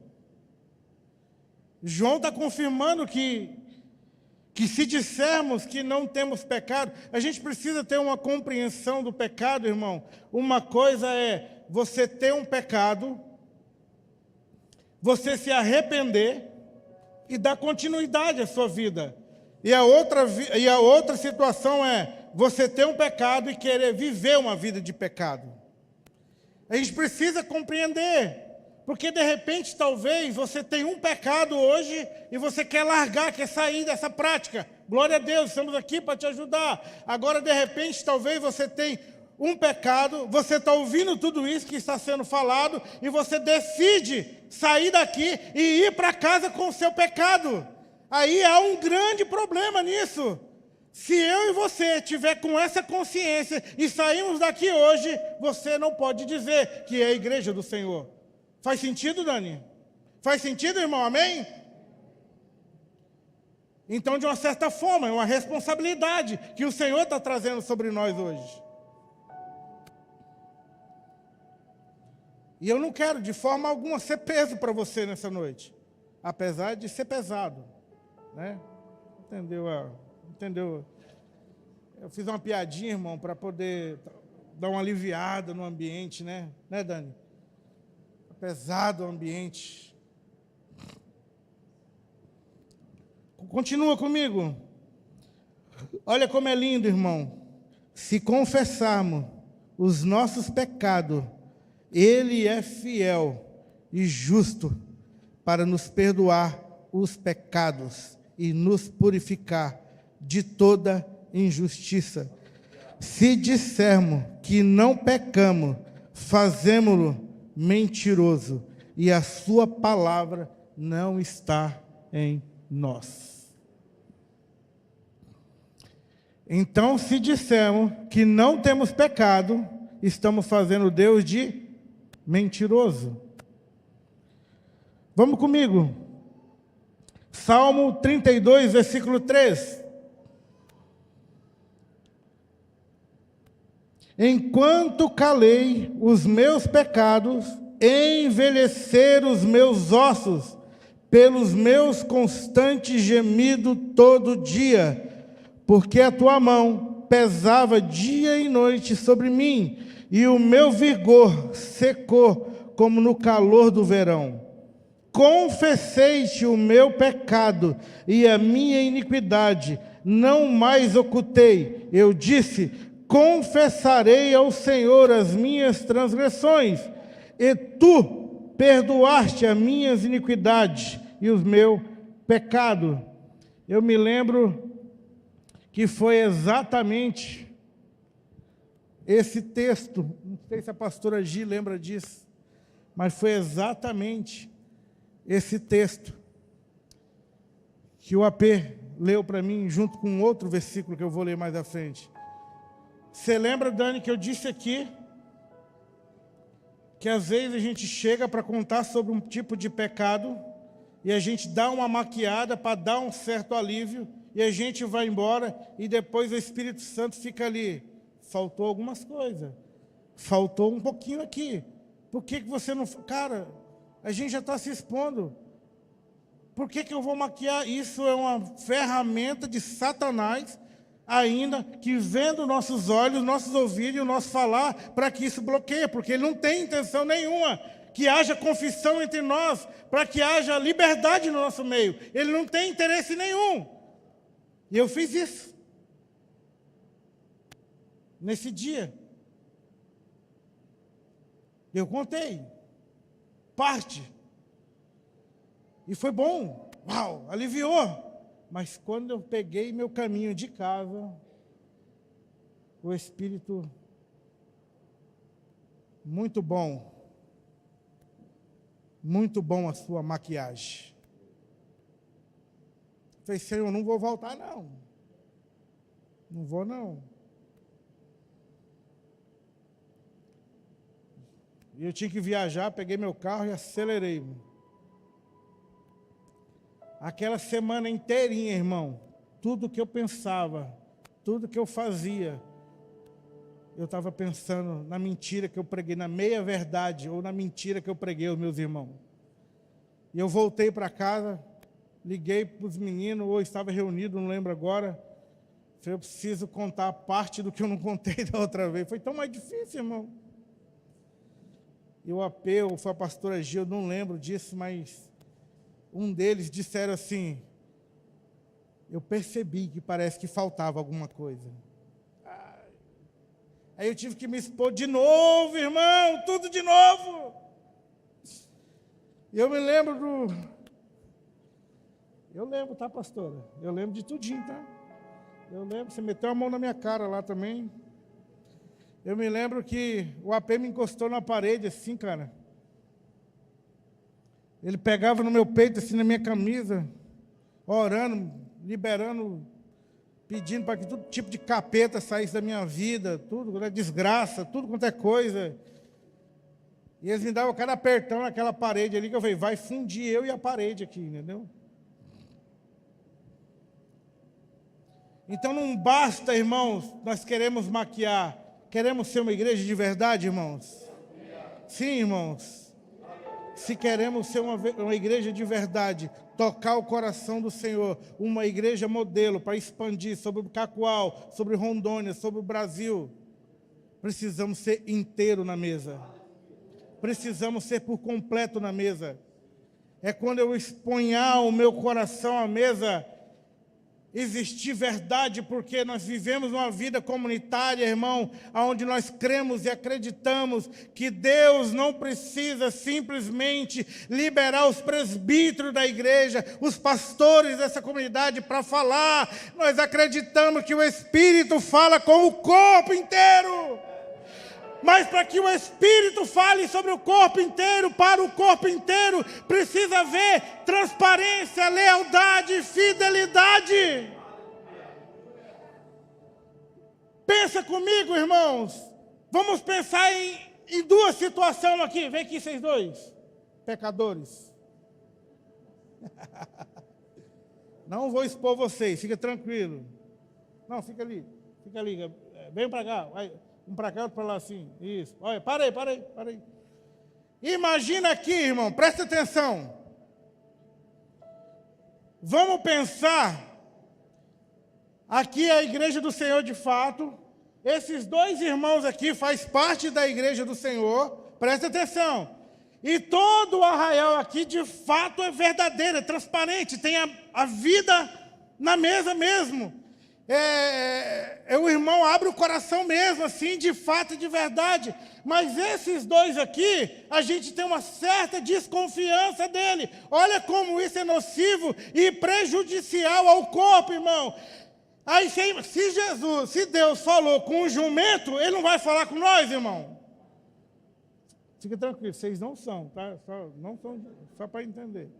João está confirmando que se dissermos que não temos pecado, a gente precisa ter uma compreensão do pecado, irmão. Uma coisa é você ter um pecado, você se arrepender e dar continuidade à sua vida. E a outra situação é você ter um pecado e querer viver uma vida de pecado. A gente precisa compreender, porque de repente talvez você tenha um pecado hoje e você quer largar, quer sair dessa prática. Glória a Deus, estamos aqui para te ajudar. Agora de repente talvez você tenha um pecado, você está ouvindo tudo isso que está sendo falado e você decide sair daqui e ir para casa com o seu pecado. Aí há um grande problema nisso. Se eu e você estiver com essa consciência e sairmos daqui hoje, você não pode dizer que é a igreja do Senhor. Faz sentido, Dani? Faz sentido, irmão? Amém? Então, de uma certa forma, é uma responsabilidade que o Senhor está trazendo sobre nós hoje. E eu não quero, de forma alguma, ser peso para você nessa noite. Apesar de ser pesado. Né? Entendeu? Eu fiz uma piadinha, irmão, para poder dar uma aliviada no ambiente, né? Né, Dani? Pesado o ambiente. Continua comigo. Olha como é lindo, irmão. Se confessarmos os nossos pecados, Ele é fiel e justo para nos perdoar os pecados e nos purificar de toda injustiça. Se dissermos que não pecamos, fazemo-lo mentiroso, e a sua palavra não está em nós. Então, se dissermos que não temos pecado, estamos fazendo Deus de mentiroso. Vamos comigo. Salmo 32, versículo 3. Enquanto calei os meus pecados, envelheceram os meus ossos, pelos meus constantes gemidos todo dia, porque a tua mão pesava dia e noite sobre mim, e o meu vigor secou como no calor do verão. Confessei-te o meu pecado e a minha iniquidade, não mais ocultei. Eu disse: confessarei ao Senhor as minhas transgressões, e tu perdoaste as minhas iniquidades e os meus pecados. Eu me lembro que foi exatamente esse texto, não sei se a pastora Gi lembra disso, mas foi exatamente esse texto que o AP leu para mim, junto com outro versículo que eu vou ler mais à frente. Você lembra, Dani, que eu disse aqui que às vezes a gente chega para contar sobre um tipo de pecado e a gente dá uma maquiada para dar um certo alívio e a gente vai embora e depois o Espírito Santo fica ali. Faltou algumas coisas. Faltou um pouquinho aqui. Por que você não... Cara, a gente já está se expondo. Por que eu vou maquiar? Isso é uma ferramenta de Satanás, ainda que vendo nossos olhos, nossos ouvidos e o nosso falar, para que isso bloqueie, porque ele não tem intenção nenhuma que haja confissão entre nós, para que haja liberdade no nosso meio. Ele não tem interesse nenhum. E eu fiz isso. Nesse dia. Eu contei. Parte. E foi bom. Uau, aliviou. Mas quando eu peguei meu caminho de casa, o Espírito, muito bom a sua maquiagem. Eu falei, Senhor, não vou voltar não. Não vou não. E eu tinha que viajar, peguei meu carro e acelerei. Aquela semana inteirinha, irmão, tudo que eu pensava, tudo que eu fazia, eu estava pensando na mentira que eu preguei, na meia-verdade, ou na mentira que eu preguei aos meus irmãos. E eu voltei para casa, liguei para os meninos, ou estava reunido, não lembro agora. Falei, eu preciso contar parte do que eu não contei da outra vez. Foi tão mais difícil, irmão. E o AP, ou foi a pastora Gil, eu não lembro disso, mas um deles disseram assim, eu percebi que parece que faltava alguma coisa. Aí eu tive que me expor de novo, irmão, tudo de novo. E eu me lembro Eu lembro, tá, pastora? Eu lembro de tudinho, tá? Eu lembro, você meteu a mão na minha cara lá também. Eu me lembro que o AP me encostou na parede, assim, cara. Ele pegava no meu peito, assim, na minha camisa, orando, liberando, pedindo para que todo tipo de capeta saísse da minha vida, tudo, desgraça, tudo quanto é coisa. E eles me davam cada apertão naquela parede ali, que eu falei, vai fundir eu e a parede aqui, entendeu? Então não basta, irmãos, nós queremos maquiar. Queremos ser uma igreja de verdade, irmãos? Sim, irmãos. Se queremos ser uma igreja de verdade, tocar o coração do Senhor, uma igreja modelo para expandir sobre o Cacoal, sobre Rondônia, sobre o Brasil, precisamos ser inteiro na mesa. Precisamos ser por completo na mesa. É quando eu exponhar o meu coração à mesa, existir verdade, porque nós vivemos uma vida comunitária, irmão, onde nós cremos e acreditamos que Deus não precisa simplesmente liberar os presbíteros da igreja, os pastores dessa comunidade para falar. Nós acreditamos que o Espírito fala com o corpo inteiro. Mas para que o Espírito fale sobre o corpo inteiro, para o corpo inteiro, precisa haver transparência, lealdade e fidelidade. Pensa comigo, irmãos. Vamos pensar em duas situações aqui. Vem aqui, vocês dois, pecadores. Não vou expor vocês, fica tranquilo. Não, fica ali. Vem para cá, vai. Um para cá, outro para lá, assim. Isso. Olha, para aí. Imagina aqui, irmão, presta atenção. Vamos pensar, aqui é a igreja do Senhor de fato. Esses dois irmãos aqui fazem parte da igreja do Senhor. Presta atenção. E todo o arraial aqui, de fato, é verdadeiro, é transparente. Tem a vida na mesa mesmo. O irmão abre o coração mesmo, assim, de fato e de verdade. Mas esses dois aqui, a gente tem uma certa desconfiança dele. Olha como isso é nocivo e prejudicial ao corpo, irmão. Aí, se Deus falou com o jumento, Ele não vai falar com nós, irmão? Fica tranquilo, vocês não são, tá? Não são, só para entender.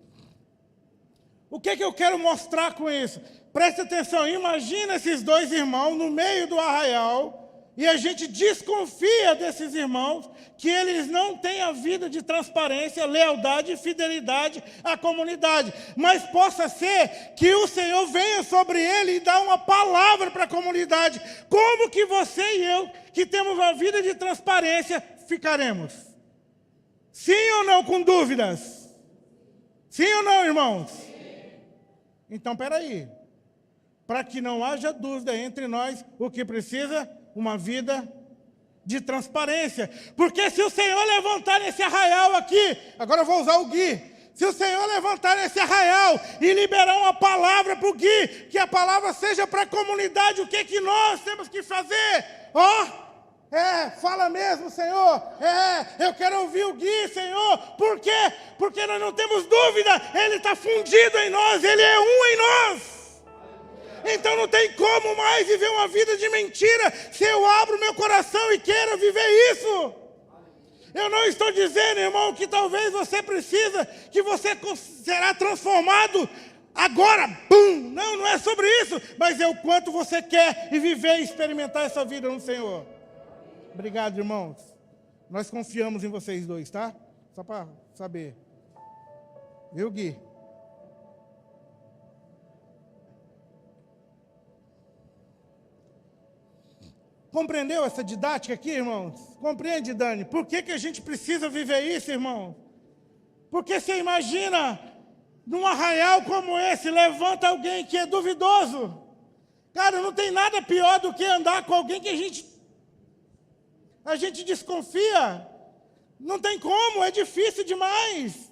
O que eu quero mostrar com isso? Preste atenção, imagina esses dois irmãos no meio do arraial, e a gente desconfia desses irmãos, que eles não têm a vida de transparência, lealdade e fidelidade à comunidade. Mas possa ser que o Senhor venha sobre ele e dá uma palavra para a comunidade. Como que você e eu, que temos uma vida de transparência, ficaremos? Sim ou não, com dúvidas? Sim ou não, irmãos? Então, peraí. Para que não haja dúvida entre nós, o que precisa? Uma vida de transparência. Porque se o Senhor levantar esse arraial aqui, agora eu vou usar o Gui, se o Senhor levantar esse arraial e liberar uma palavra para o Gui, que a palavra seja para a comunidade, o que nós temos que fazer? Fala mesmo, Senhor. Eu quero ouvir o Gui, Senhor. Por quê? Porque nós não temos dúvida, Ele está fundido em nós, Ele é um em nós. Então não tem como mais viver uma vida de mentira se eu abro meu coração e quero viver isso. Eu não estou dizendo, irmão, que talvez você precisa, que você será transformado agora, pum. Não é sobre isso, mas é o quanto você quer e viver e experimentar essa vida no Senhor. Obrigado, irmãos. Nós confiamos em vocês dois, tá? Só para saber. Viu, Gui? Compreendeu essa didática aqui, irmãos? Compreende, Dani? Por que a gente precisa viver isso, irmão? Porque você imagina, num arraial como esse, levanta alguém que é duvidoso. Cara, não tem nada pior do que andar com alguém que a gente desconfia. Não tem como, é difícil demais.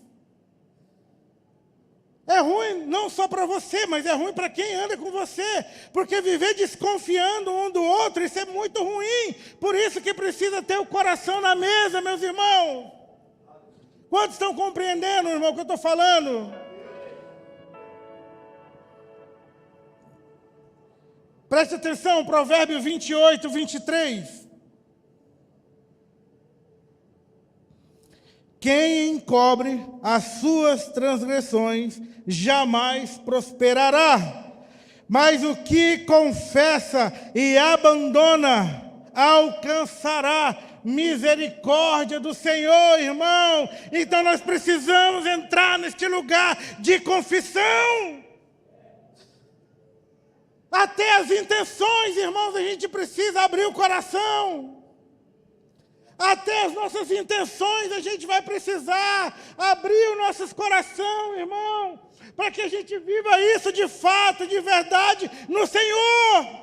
É ruim não só para você, mas é ruim para quem anda com você. Porque viver desconfiando um do outro, isso é muito ruim. Por isso que precisa ter o coração na mesa, meus irmãos. Quantos estão compreendendo, irmão, o que eu estou falando? Preste atenção, Provérbio 28, 23. Quem encobre as suas transgressões jamais prosperará, mas o que confessa e abandona alcançará misericórdia do Senhor, irmão. Então nós precisamos entrar neste lugar de confissão. Até as intenções, irmãos, a gente precisa abrir o coração. Até as nossas intenções a gente vai precisar abrir o nosso coração, irmão, para que a gente viva isso de fato, de verdade, no Senhor.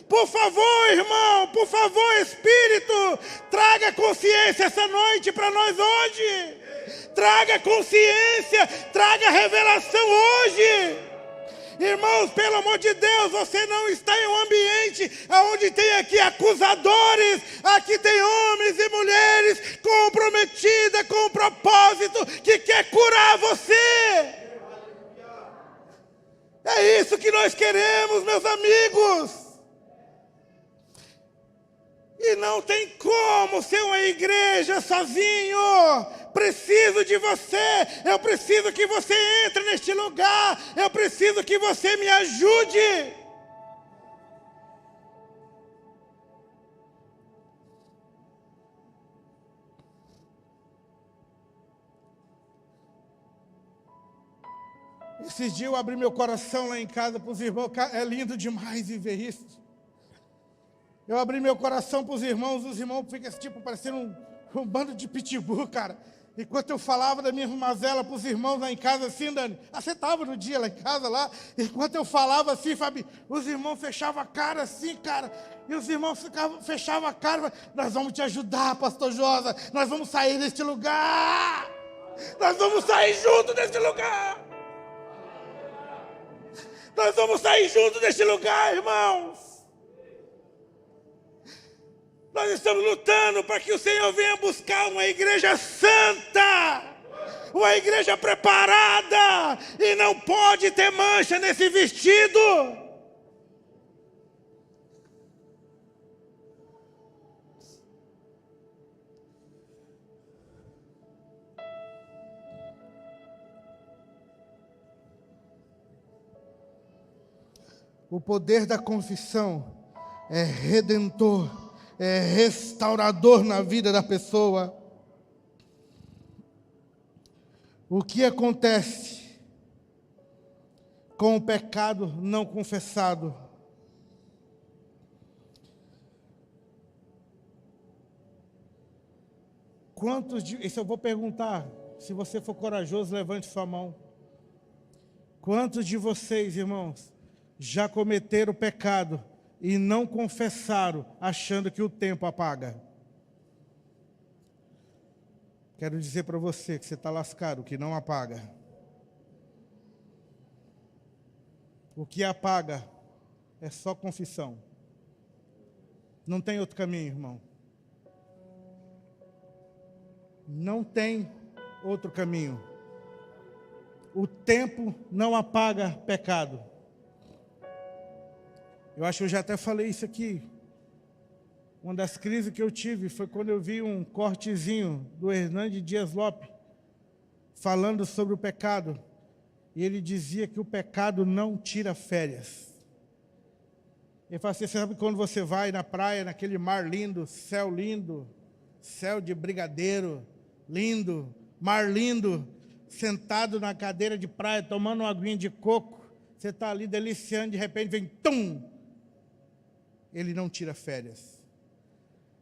Por favor, irmão, por favor, Espírito, traga consciência essa noite para nós hoje. Traga consciência, traga revelação hoje. Irmãos, pelo amor de Deus, você não está em um ambiente onde tem aqui acusadores. Aqui tem homens e mulheres comprometidas com um propósito que quer curar você. É isso que nós queremos, meus amigos. E não tem como ser uma igreja sozinho. Preciso de você. Eu preciso que você entre neste lugar. Eu preciso que você me ajude. Esses dias eu abri meu coração lá em casa para os irmãos. É lindo demais viver isso. Eu abri meu coração para os irmãos ficam tipo parecendo um bando de pitbull, cara. Enquanto eu falava da minha mazela para os irmãos lá em casa, assim, Dani, você estava no dia lá em casa, lá, enquanto eu falava assim, Fabi, os irmãos fechavam a cara assim, cara, e os irmãos fechavam a cara, nós vamos te ajudar, pastor Josa, nós vamos sair deste lugar, nós vamos sair junto deste lugar, nós vamos sair junto deste lugar, irmãos. Nós estamos lutando para que o Senhor venha buscar uma igreja santa, uma igreja preparada, e não pode ter mancha nesse vestido. O poder da confissão é redentor, é restaurador na vida da pessoa. O que acontece com o pecado não confessado? Isso eu vou perguntar. Se você for corajoso, levante sua mão. Quantos de vocês, irmãos, já cometeram o pecado e não confessaram, achando que o tempo apaga? Quero dizer para você que você está lascado, que não apaga. O que apaga é só confissão. Não tem outro caminho, irmão. Não tem outro caminho. O tempo não apaga pecado. Eu acho que eu já até falei isso aqui. Uma das crises que eu tive foi quando eu vi um cortezinho do Hernandes Dias Lopes falando sobre o pecado. E ele dizia que o pecado não tira férias. Ele fala assim, você sabe quando você vai na praia, naquele mar lindo, céu de brigadeiro, lindo, mar lindo, sentado na cadeira de praia, tomando uma aguinha de coco, você está ali deliciando, de repente vem, tum! Ele não tira férias.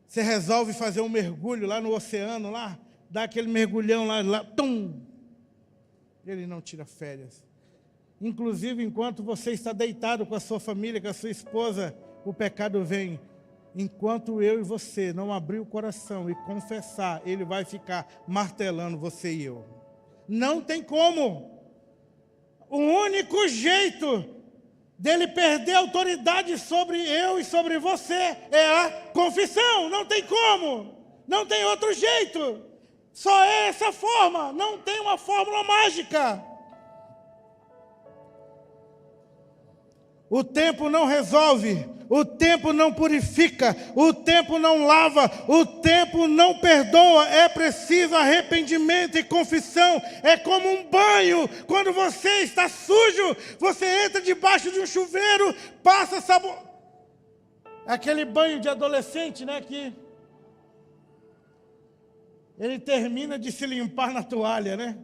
Você resolve fazer um mergulho lá no oceano, lá, dá aquele mergulhão lá, tum! Ele não tira férias. Inclusive, enquanto você está deitado com a sua família, com a sua esposa, o pecado vem. Enquanto eu e você não abrir o coração e confessar, ele vai ficar martelando você e eu. Não tem como. O único jeito dele perder a autoridade sobre eu e sobre você é a confissão. Não tem como. Não tem outro jeito. Só é essa forma. Não tem uma fórmula mágica. O tempo não resolve, o tempo não purifica, o tempo não lava, o tempo não perdoa. É preciso arrependimento e confissão. É como um banho. Quando você está sujo, você entra debaixo de um chuveiro, passa sabão. Aquele banho de adolescente, né, que ele termina de se limpar na toalha, né?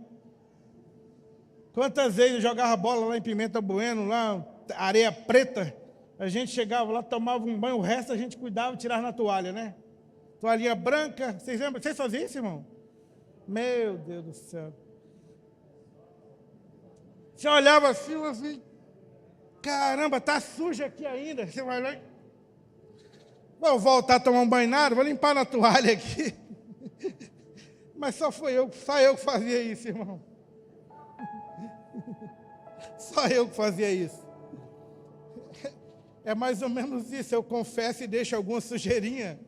Quantas vezes eu jogava bola lá em Pimenta Bueno, lá, areia preta, a gente chegava lá, tomava um banho, o resto a gente cuidava e tirava na toalha, né? Toalhinha branca, vocês lembram? Vocês faziam isso, irmão? Meu Deus do céu. Você olhava assim, caramba, tá sujo aqui ainda. Você vai lá e... Vou voltar a tomar um banho nada, vou limpar na toalha aqui. Mas só eu que fazia isso, irmão. Só eu que fazia isso. É mais ou menos isso, eu confesso e deixo alguma sujeirinha.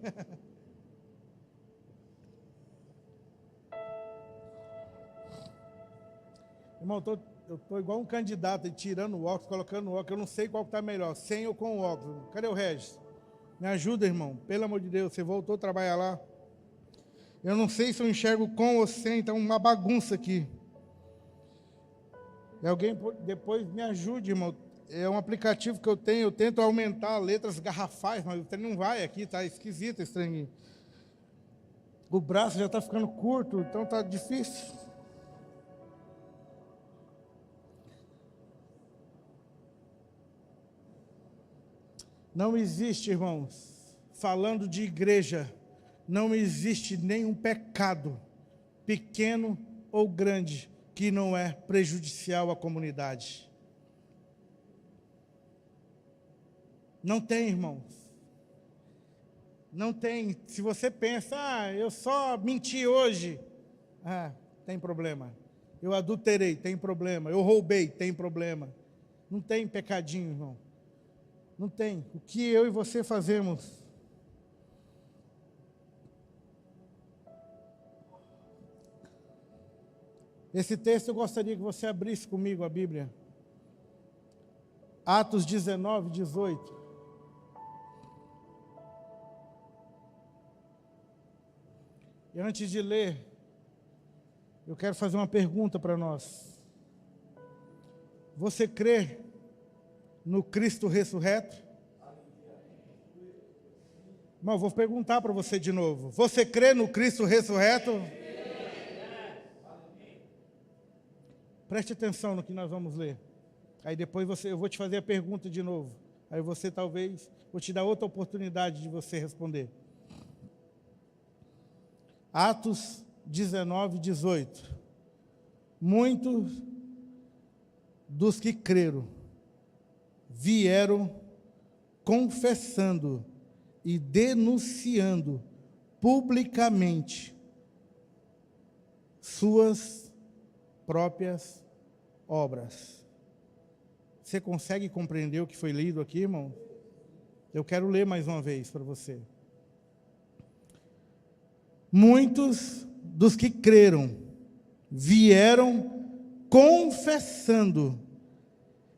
Irmão, eu estou igual um candidato, tirando o óculos, colocando o óculos, eu não sei qual está melhor, sem ou com o óculos. Cadê o Regis? Me ajuda, irmão, pelo amor de Deus, você voltou a trabalhar lá. Eu não sei se eu enxergo com ou sem, então uma bagunça aqui. E alguém depois me ajude, irmão. É um aplicativo que eu tenho, eu tento aumentar letras garrafais, mas o trem não vai aqui, tá esquisito esse trem. O braço já está ficando curto, então tá difícil. Não existe, irmãos, falando de igreja, não existe nenhum pecado, pequeno ou grande, que não é prejudicial à comunidade. Não tem, irmãos. Não tem. Se você pensa, eu só menti hoje, tem problema. Eu adulterei, tem problema. Eu roubei, tem problema. Não tem pecadinho, irmão. Não tem. O que eu e você fazemos? Esse texto eu gostaria que você abrisse comigo a Bíblia. Atos 19, 18. E antes de ler, eu quero fazer uma pergunta para nós. Você crê no Cristo ressurreto? Não, vou perguntar para você de novo. Você crê no Cristo ressurreto? Preste atenção no que nós vamos ler. Aí depois eu vou te fazer a pergunta de novo. Aí você talvez, vou te dar outra oportunidade de você responder. Atos 19, 18. Muitos dos que creram vieram confessando e denunciando publicamente suas próprias obras. Você consegue compreender o que foi lido aqui, irmão? Eu quero ler mais uma vez para você. Muitos dos que creram vieram confessando.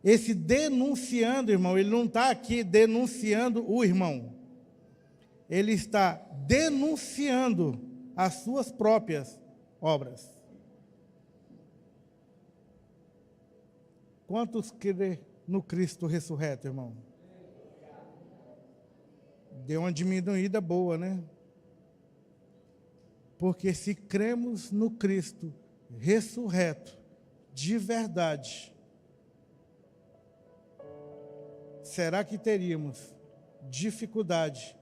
Esse denunciando, irmão, ele não está aqui denunciando o irmão. Ele está denunciando as suas próprias obras. Quantos crê no Cristo ressurreto, irmão? Deu uma diminuída boa, né? Porque se cremos no Cristo ressurreto, de verdade, será que teríamos dificuldade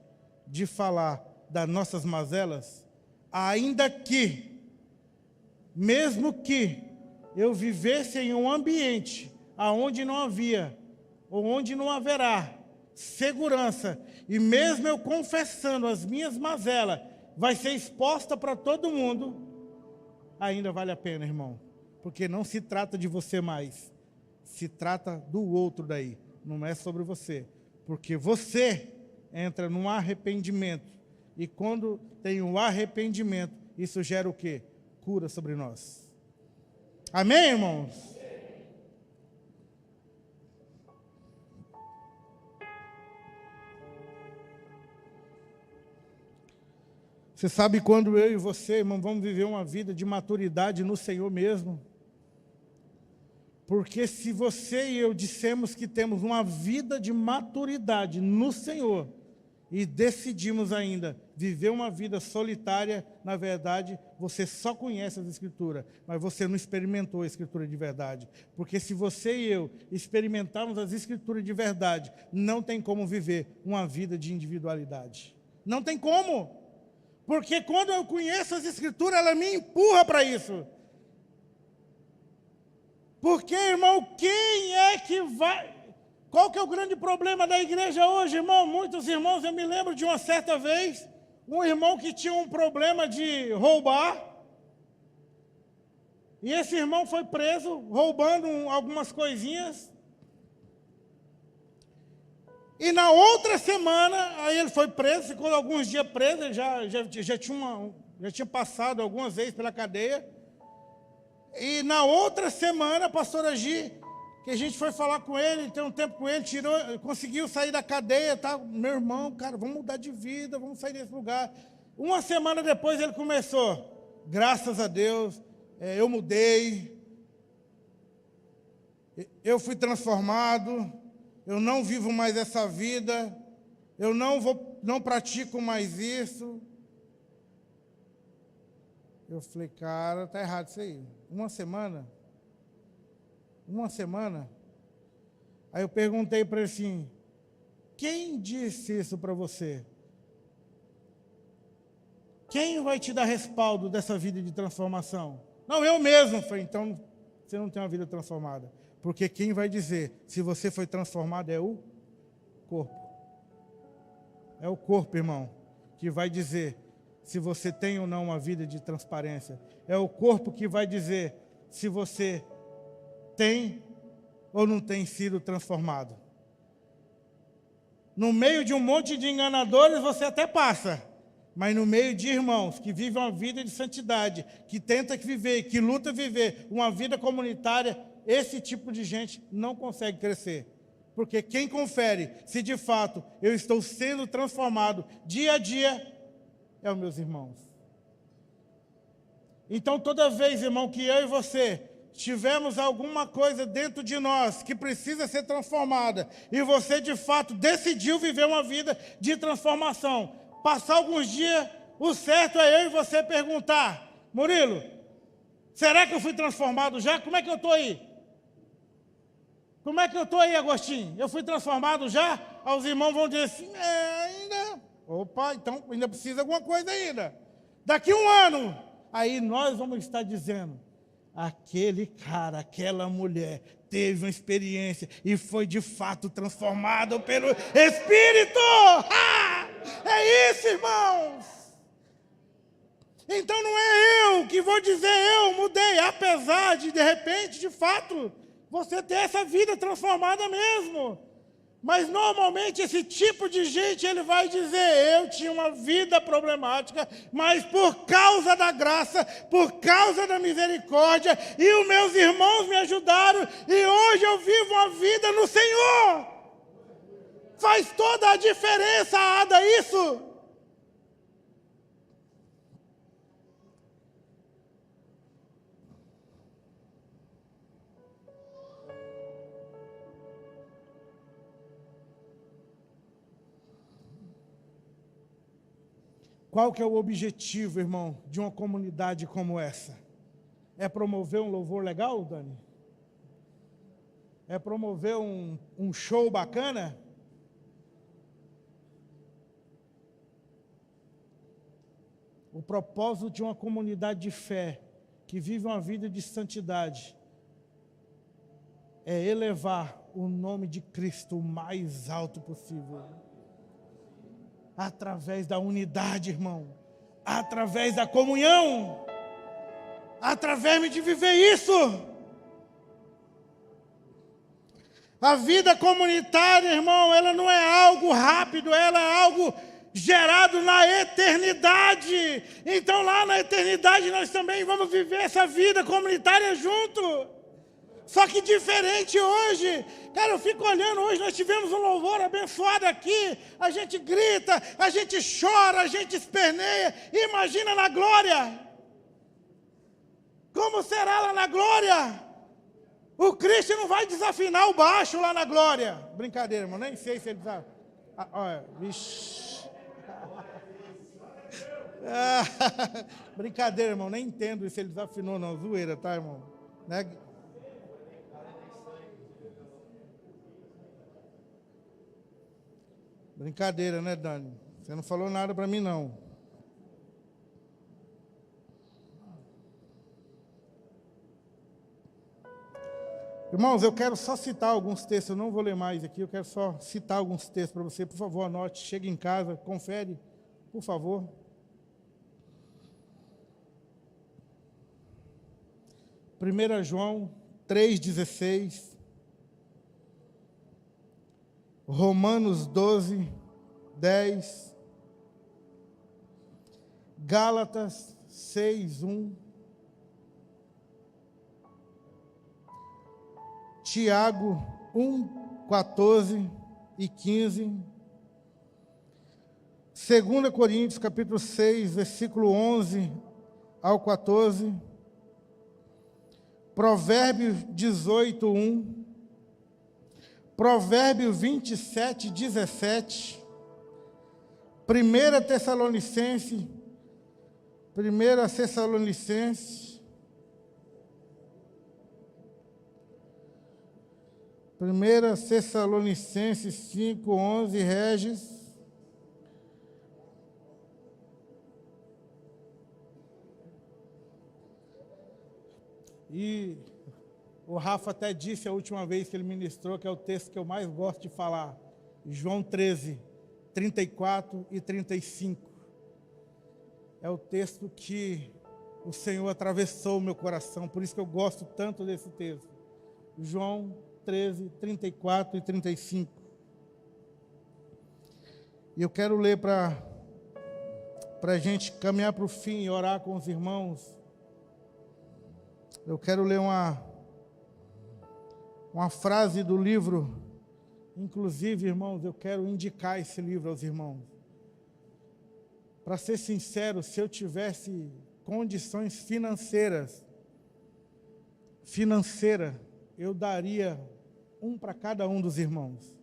de falar das nossas mazelas? Ainda que, mesmo que eu vivesse em um ambiente aonde não havia, ou onde não haverá segurança, e mesmo eu confessando as minhas mazelas, vai ser exposta para todo mundo, ainda vale a pena, irmão. Porque não se trata de você mais, se trata do outro daí, não é sobre você. Porque você entra num arrependimento, e quando tem um arrependimento, isso gera o quê? Cura sobre nós. Amém, irmãos? Você sabe quando eu e você, irmão, vamos viver uma vida de maturidade no Senhor mesmo? Porque se você e eu dissemos que temos uma vida de maturidade no Senhor e decidimos ainda viver uma vida solitária, na verdade, você só conhece as Escrituras, mas você não experimentou a Escritura de verdade. Porque se você e eu experimentarmos as Escrituras de verdade, não tem como viver uma vida de individualidade. Não tem como. Porque quando eu conheço as Escrituras, ela me empurra para isso. Porque, irmão, quem é que vai... Qual que é o grande problema da igreja hoje, irmão? Muitos irmãos, eu me lembro de uma certa vez, um irmão que tinha um problema de roubar, e esse irmão foi preso, roubando algumas coisinhas, e na outra semana, aí ele foi preso, ficou alguns dias preso, ele já tinha passado algumas vezes pela cadeia, e na outra semana, a pastora Gi, que a gente foi falar com ele, tem um tempo com ele, conseguiu sair da cadeia, tá? Meu irmão, cara, vamos mudar de vida, vamos sair desse lugar. Uma semana depois ele começou, graças a Deus, eu mudei, eu fui transformado, eu não vivo mais essa vida, eu não pratico mais isso. Eu falei, cara, tá errado isso aí. Uma semana. Aí eu perguntei para ele assim, quem disse isso para você? Quem vai te dar respaldo dessa vida de transformação? Não, eu mesmo. Eu falei, então você não tem uma vida transformada. Porque quem vai dizer se você foi transformado é o corpo. É o corpo, irmão, que vai dizer se você tem ou não uma vida de transparência. É o corpo que vai dizer se você tem ou não tem sido transformado. No meio de um monte de enganadores você até passa, mas no meio de irmãos que vivem uma vida de santidade, que tenta viver, que luta viver uma vida comunitária, esse tipo de gente não consegue crescer. Porque quem confere se de fato eu estou sendo transformado dia a dia é os meus irmãos. Então toda vez, irmão, que eu e você tivermos alguma coisa dentro de nós que precisa ser transformada, e você de fato decidiu viver uma vida de transformação, passar alguns dias, o certo é eu e você perguntar, Murilo, será que eu fui transformado já? Como é que eu estou aí? Como é que eu estou aí, Agostinho? Eu fui transformado já? Aí os irmãos vão dizer assim, ainda. Opa, então ainda precisa de alguma coisa ainda. Daqui um ano, aí nós vamos estar dizendo, aquele cara, aquela mulher teve uma experiência e foi de fato transformado pelo Espírito. É isso, irmãos. Então não é eu que vou dizer eu mudei, apesar de repente, de fato, você ter essa vida transformada mesmo. Mas normalmente esse tipo de gente, ele vai dizer, eu tinha uma vida problemática, mas por causa da graça, por causa da misericórdia, e os meus irmãos me ajudaram, e hoje eu vivo uma vida no Senhor. Faz toda a diferença, Ada, isso. Qual que é o objetivo, irmão, de uma comunidade como essa? É promover um louvor legal, Dani? É promover um show bacana? O propósito de uma comunidade de fé, que vive uma vida de santidade, é elevar o nome de Cristo o mais alto possível. Através da unidade, irmão. Através da comunhão. Através de viver isso. A vida comunitária, irmão, ela não é algo rápido, ela é algo gerado na eternidade. Então lá na eternidade nós também vamos viver essa vida comunitária junto. Só que diferente hoje. Cara, eu fico olhando, hoje nós tivemos um louvor abençoado aqui. A gente grita, a gente chora, a gente esperneia. Imagina na glória. Como será lá na glória? O Cristo não vai desafinar o baixo lá na glória. Brincadeira, irmão, nem sei se ele sabe. Olha, vixi. Brincadeira, irmão, nem entendo se ele desafinou não. Zoeira, tá, irmão? Né? Brincadeira, né, Dani? Você não falou nada para mim, não. Irmãos, eu quero só citar alguns textos, eu não vou ler mais aqui, eu quero só citar alguns textos para você. Por favor, anote, chegue em casa, confere, por favor. Primeira João 3,16. Romanos 12, 10. Gálatas 6, 1. Tiago 1, 14 e 15. 2 Coríntios, capítulo 6, versículo 11 ao 14. Provérbios 18, 1. Provérbios 27, 17. 1 Tessalonicenses. 1 Tessalonicenses 5, 11, Regis. E o Rafa até disse a última vez que ele ministrou, que é o texto que eu mais gosto de falar. João 13, 34 e 35. É o texto que o Senhor atravessou o meu coração, por isso que eu gosto tanto desse texto. João 13, 34 e 35. E eu quero ler para a gente caminhar para o fim e orar com os irmãos. Eu quero ler uma frase do livro. Inclusive, irmãos, eu quero indicar esse livro aos irmãos. Para ser sincero, se eu tivesse condições financeiras, eu daria um para cada um dos irmãos.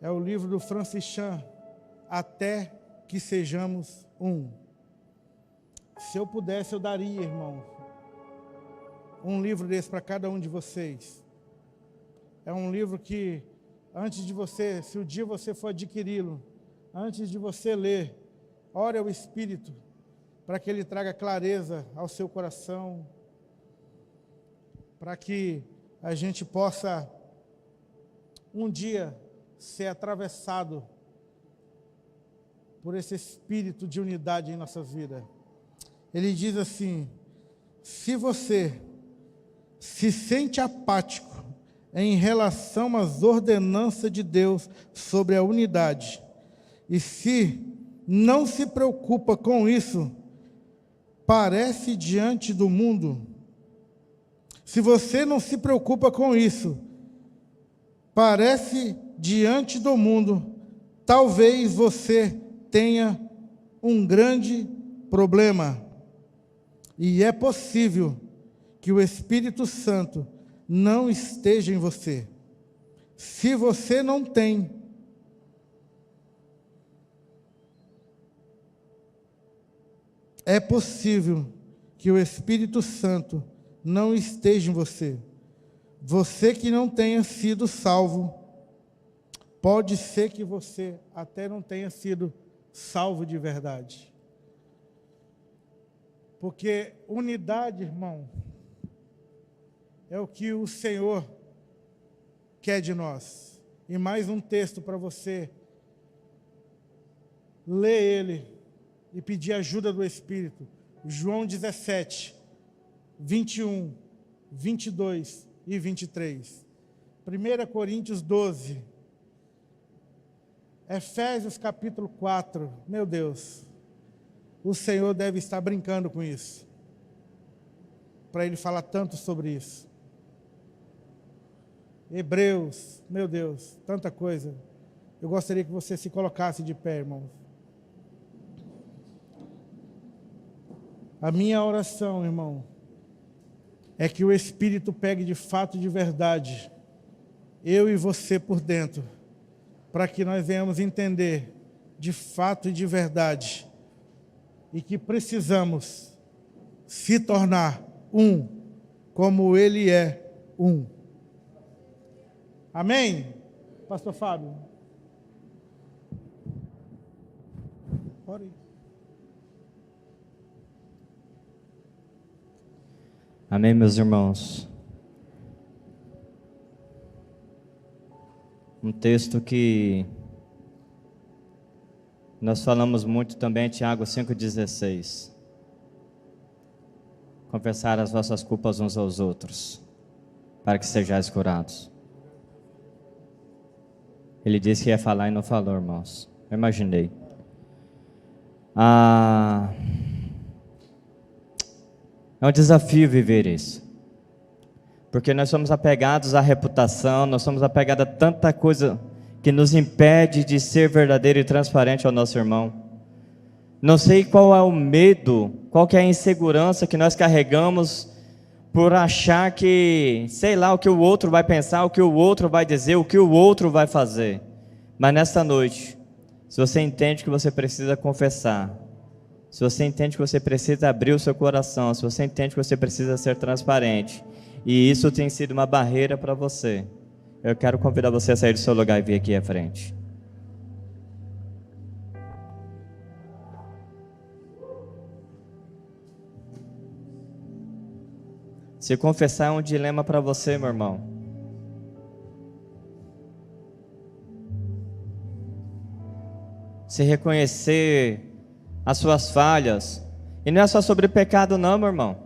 É o livro do Francis Chan, Até que Sejamos Um. Se eu pudesse, eu daria, irmão, um livro desse para cada um de vocês. É um livro que, antes de você, se o dia você for adquiri-lo, antes de você ler, ore ao Espírito, para que ele traga clareza ao seu coração, para que a gente possa, um dia, ser atravessado por esse espírito de unidade em nossas vidas. Ele diz assim: se você se sente apático em relação às ordenanças de Deus sobre a unidade, e se não se preocupa com isso, parece diante do mundo. Se você não se preocupa com isso, parece diante do mundo, talvez você tenha um grande problema. E é possível que o Espírito Santo não esteja em você. Se você não tem, é possível que o Espírito Santo não esteja em você. Você que não tenha sido salvo, pode ser que você até não tenha sido salvo de verdade. Porque unidade, irmão, é o que o Senhor quer de nós. E mais um texto para você ler ele e pedir ajuda do Espírito. João 17, 21, 22 e 23. 1 Coríntios 12. Efésios capítulo 4. Meu Deus, o Senhor deve estar brincando com isso, para Ele falar tanto sobre isso. Hebreus, meu Deus, tanta coisa. Eu gostaria que você se colocasse de pé, irmãos. A minha oração, irmão, é que o Espírito pegue de fato e de verdade eu e você por dentro, para que nós venhamos entender de fato e de verdade, e que precisamos se tornar um, como Ele é um. Amém? Pastor Fábio. Ore aí. Amém, meus irmãos. Um texto que nós falamos muito também é Tiago 5,16. Confessar as vossas culpas uns aos outros, para que sejais curados. Ele disse que ia falar e não falou, irmãos. Eu imaginei. É um desafio viver isso. Porque nós somos apegados à reputação, nós somos apegados a tanta coisa que nos impede de ser verdadeiro e transparente ao nosso irmão. Não sei qual é o medo, qual que é a insegurança que nós carregamos por achar que, sei lá, o que o outro vai pensar, o que o outro vai dizer, o que o outro vai fazer. Mas nesta noite, se você entende que você precisa confessar, se você entende que você precisa abrir o seu coração, se você entende que você precisa ser transparente, e isso tem sido uma barreira para você, eu quero convidar você a sair do seu lugar e vir aqui à frente. Se confessar é um dilema para você, meu irmão. Se reconhecer as suas falhas, e não é só sobre pecado não, meu irmão.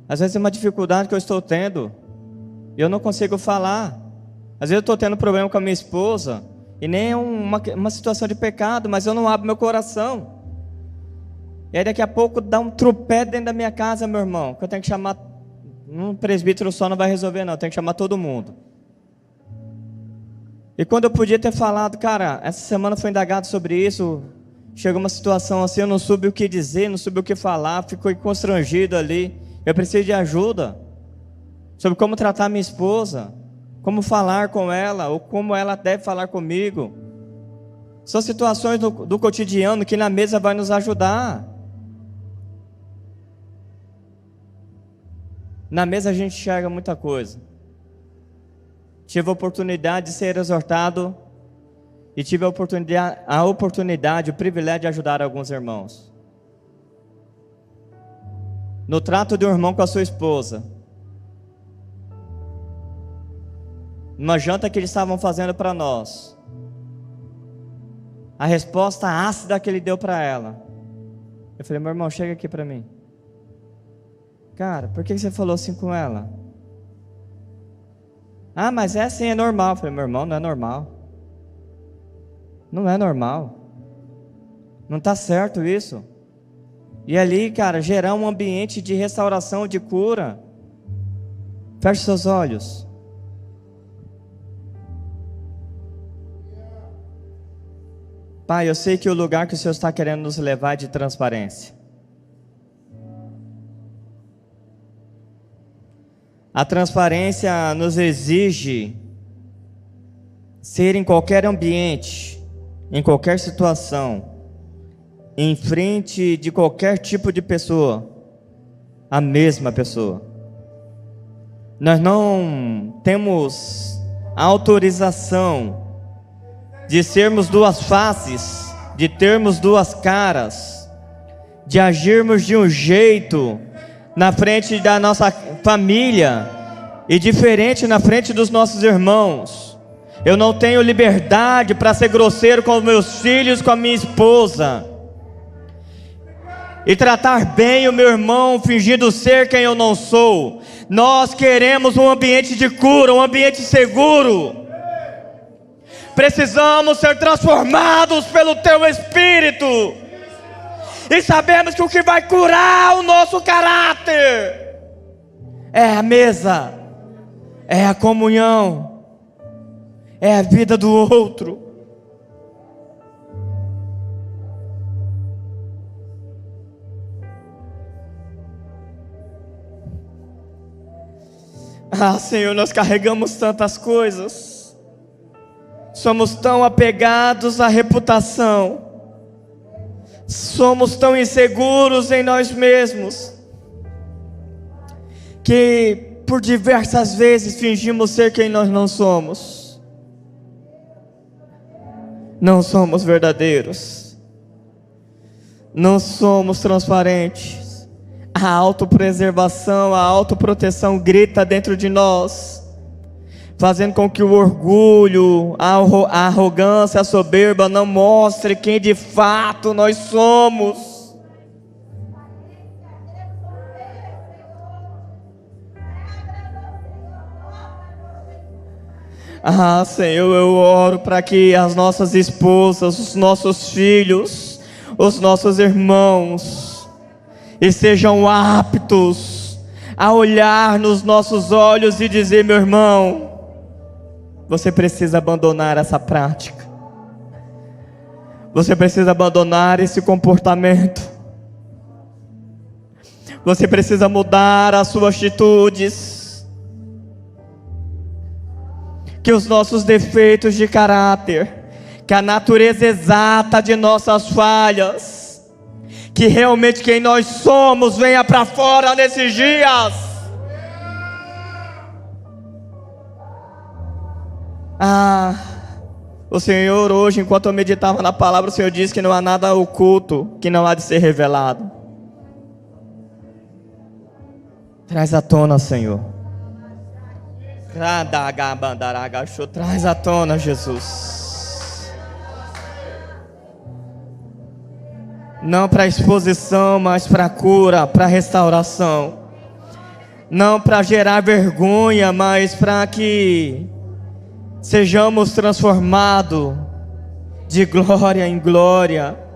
Às vezes é uma dificuldade que eu estou tendo e eu não consigo falar. Às vezes eu estou tendo problema com a minha esposa e nem é uma situação de pecado, mas eu não abro meu coração. E aí daqui a pouco dá um tropé dentro da minha casa, meu irmão, que eu tenho que chamar, um presbítero só não vai resolver não, eu tenho que chamar todo mundo. E quando eu podia ter falado, cara, essa semana foi indagado sobre isso, chegou uma situação assim, eu não soube o que dizer, não soube o que falar, ficou constrangido ali. Eu preciso de ajuda sobre como tratar minha esposa, como falar com ela, ou como ela deve falar comigo. São situações do cotidiano que na mesa vai nos ajudar. Na mesa a gente enxerga muita coisa. Tive a oportunidade de ser exortado e tive a oportunidade, o privilégio de ajudar alguns irmãos. No trato de um irmão com a sua esposa, numa janta que eles estavam fazendo para nós, a resposta ácida que ele deu para ela, eu falei, meu irmão, chega aqui para mim. Cara, por que você falou assim com ela? Ah, mas é assim, é normal. Eu falei, meu irmão, não é normal. Não é normal. Não está certo isso. E ali, cara, gerar um ambiente de restauração, de cura. Feche seus olhos. Pai, eu sei que o lugar que o Senhor está querendo nos levar é de transparência. A transparência nos exige ser em qualquer ambiente, em qualquer situação, em frente de qualquer tipo de pessoa, a mesma pessoa. Nós não temos autorização de sermos duas faces, de termos duas caras, de agirmos de um jeito na frente da nossa família e diferente na frente dos nossos irmãos. Eu não tenho liberdade para ser grosseiro com meus filhos, com a minha esposa, e tratar bem o meu irmão, fingindo ser quem eu não sou. Nós queremos um ambiente de cura, um ambiente seguro. Precisamos ser transformados pelo Teu Espírito, e sabemos que o que vai curar o nosso caráter é a mesa, é a comunhão, é a vida do outro. Ah, Senhor, nós carregamos tantas coisas, somos tão apegados à reputação, somos tão inseguros em nós mesmos, que por diversas vezes fingimos ser quem nós não somos. Não somos verdadeiros, não somos transparentes. A autopreservação, a autoproteção grita dentro de nós, fazendo com que o orgulho, a arrogância, a soberba não mostre quem de fato nós somos. Ah, Senhor, eu oro para que as nossas esposas, os nossos filhos, os nossos irmãos estejam aptos a olhar nos nossos olhos e dizer: meu irmão, você precisa abandonar essa prática, você precisa abandonar esse comportamento, você precisa mudar as suas atitudes. Que os nossos defeitos de caráter, que a natureza exata de nossas falhas, que realmente quem nós somos venha para fora nesses dias. O Senhor hoje, enquanto eu meditava na palavra, o Senhor disse que não há nada oculto que não há de ser revelado. Traz à tona, Senhor. Traz à tona, Jesus. Não para exposição, mas para cura, para restauração. Não para gerar vergonha, mas para que sejamos transformados de glória em glória.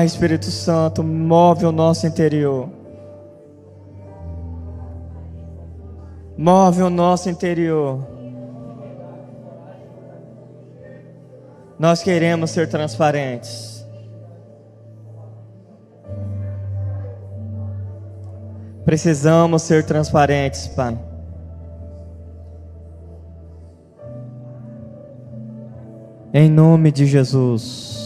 Espírito Santo, move o nosso interior. Move o nosso interior. Nós queremos ser transparentes. Precisamos ser transparentes, Pai. Em nome de Jesus.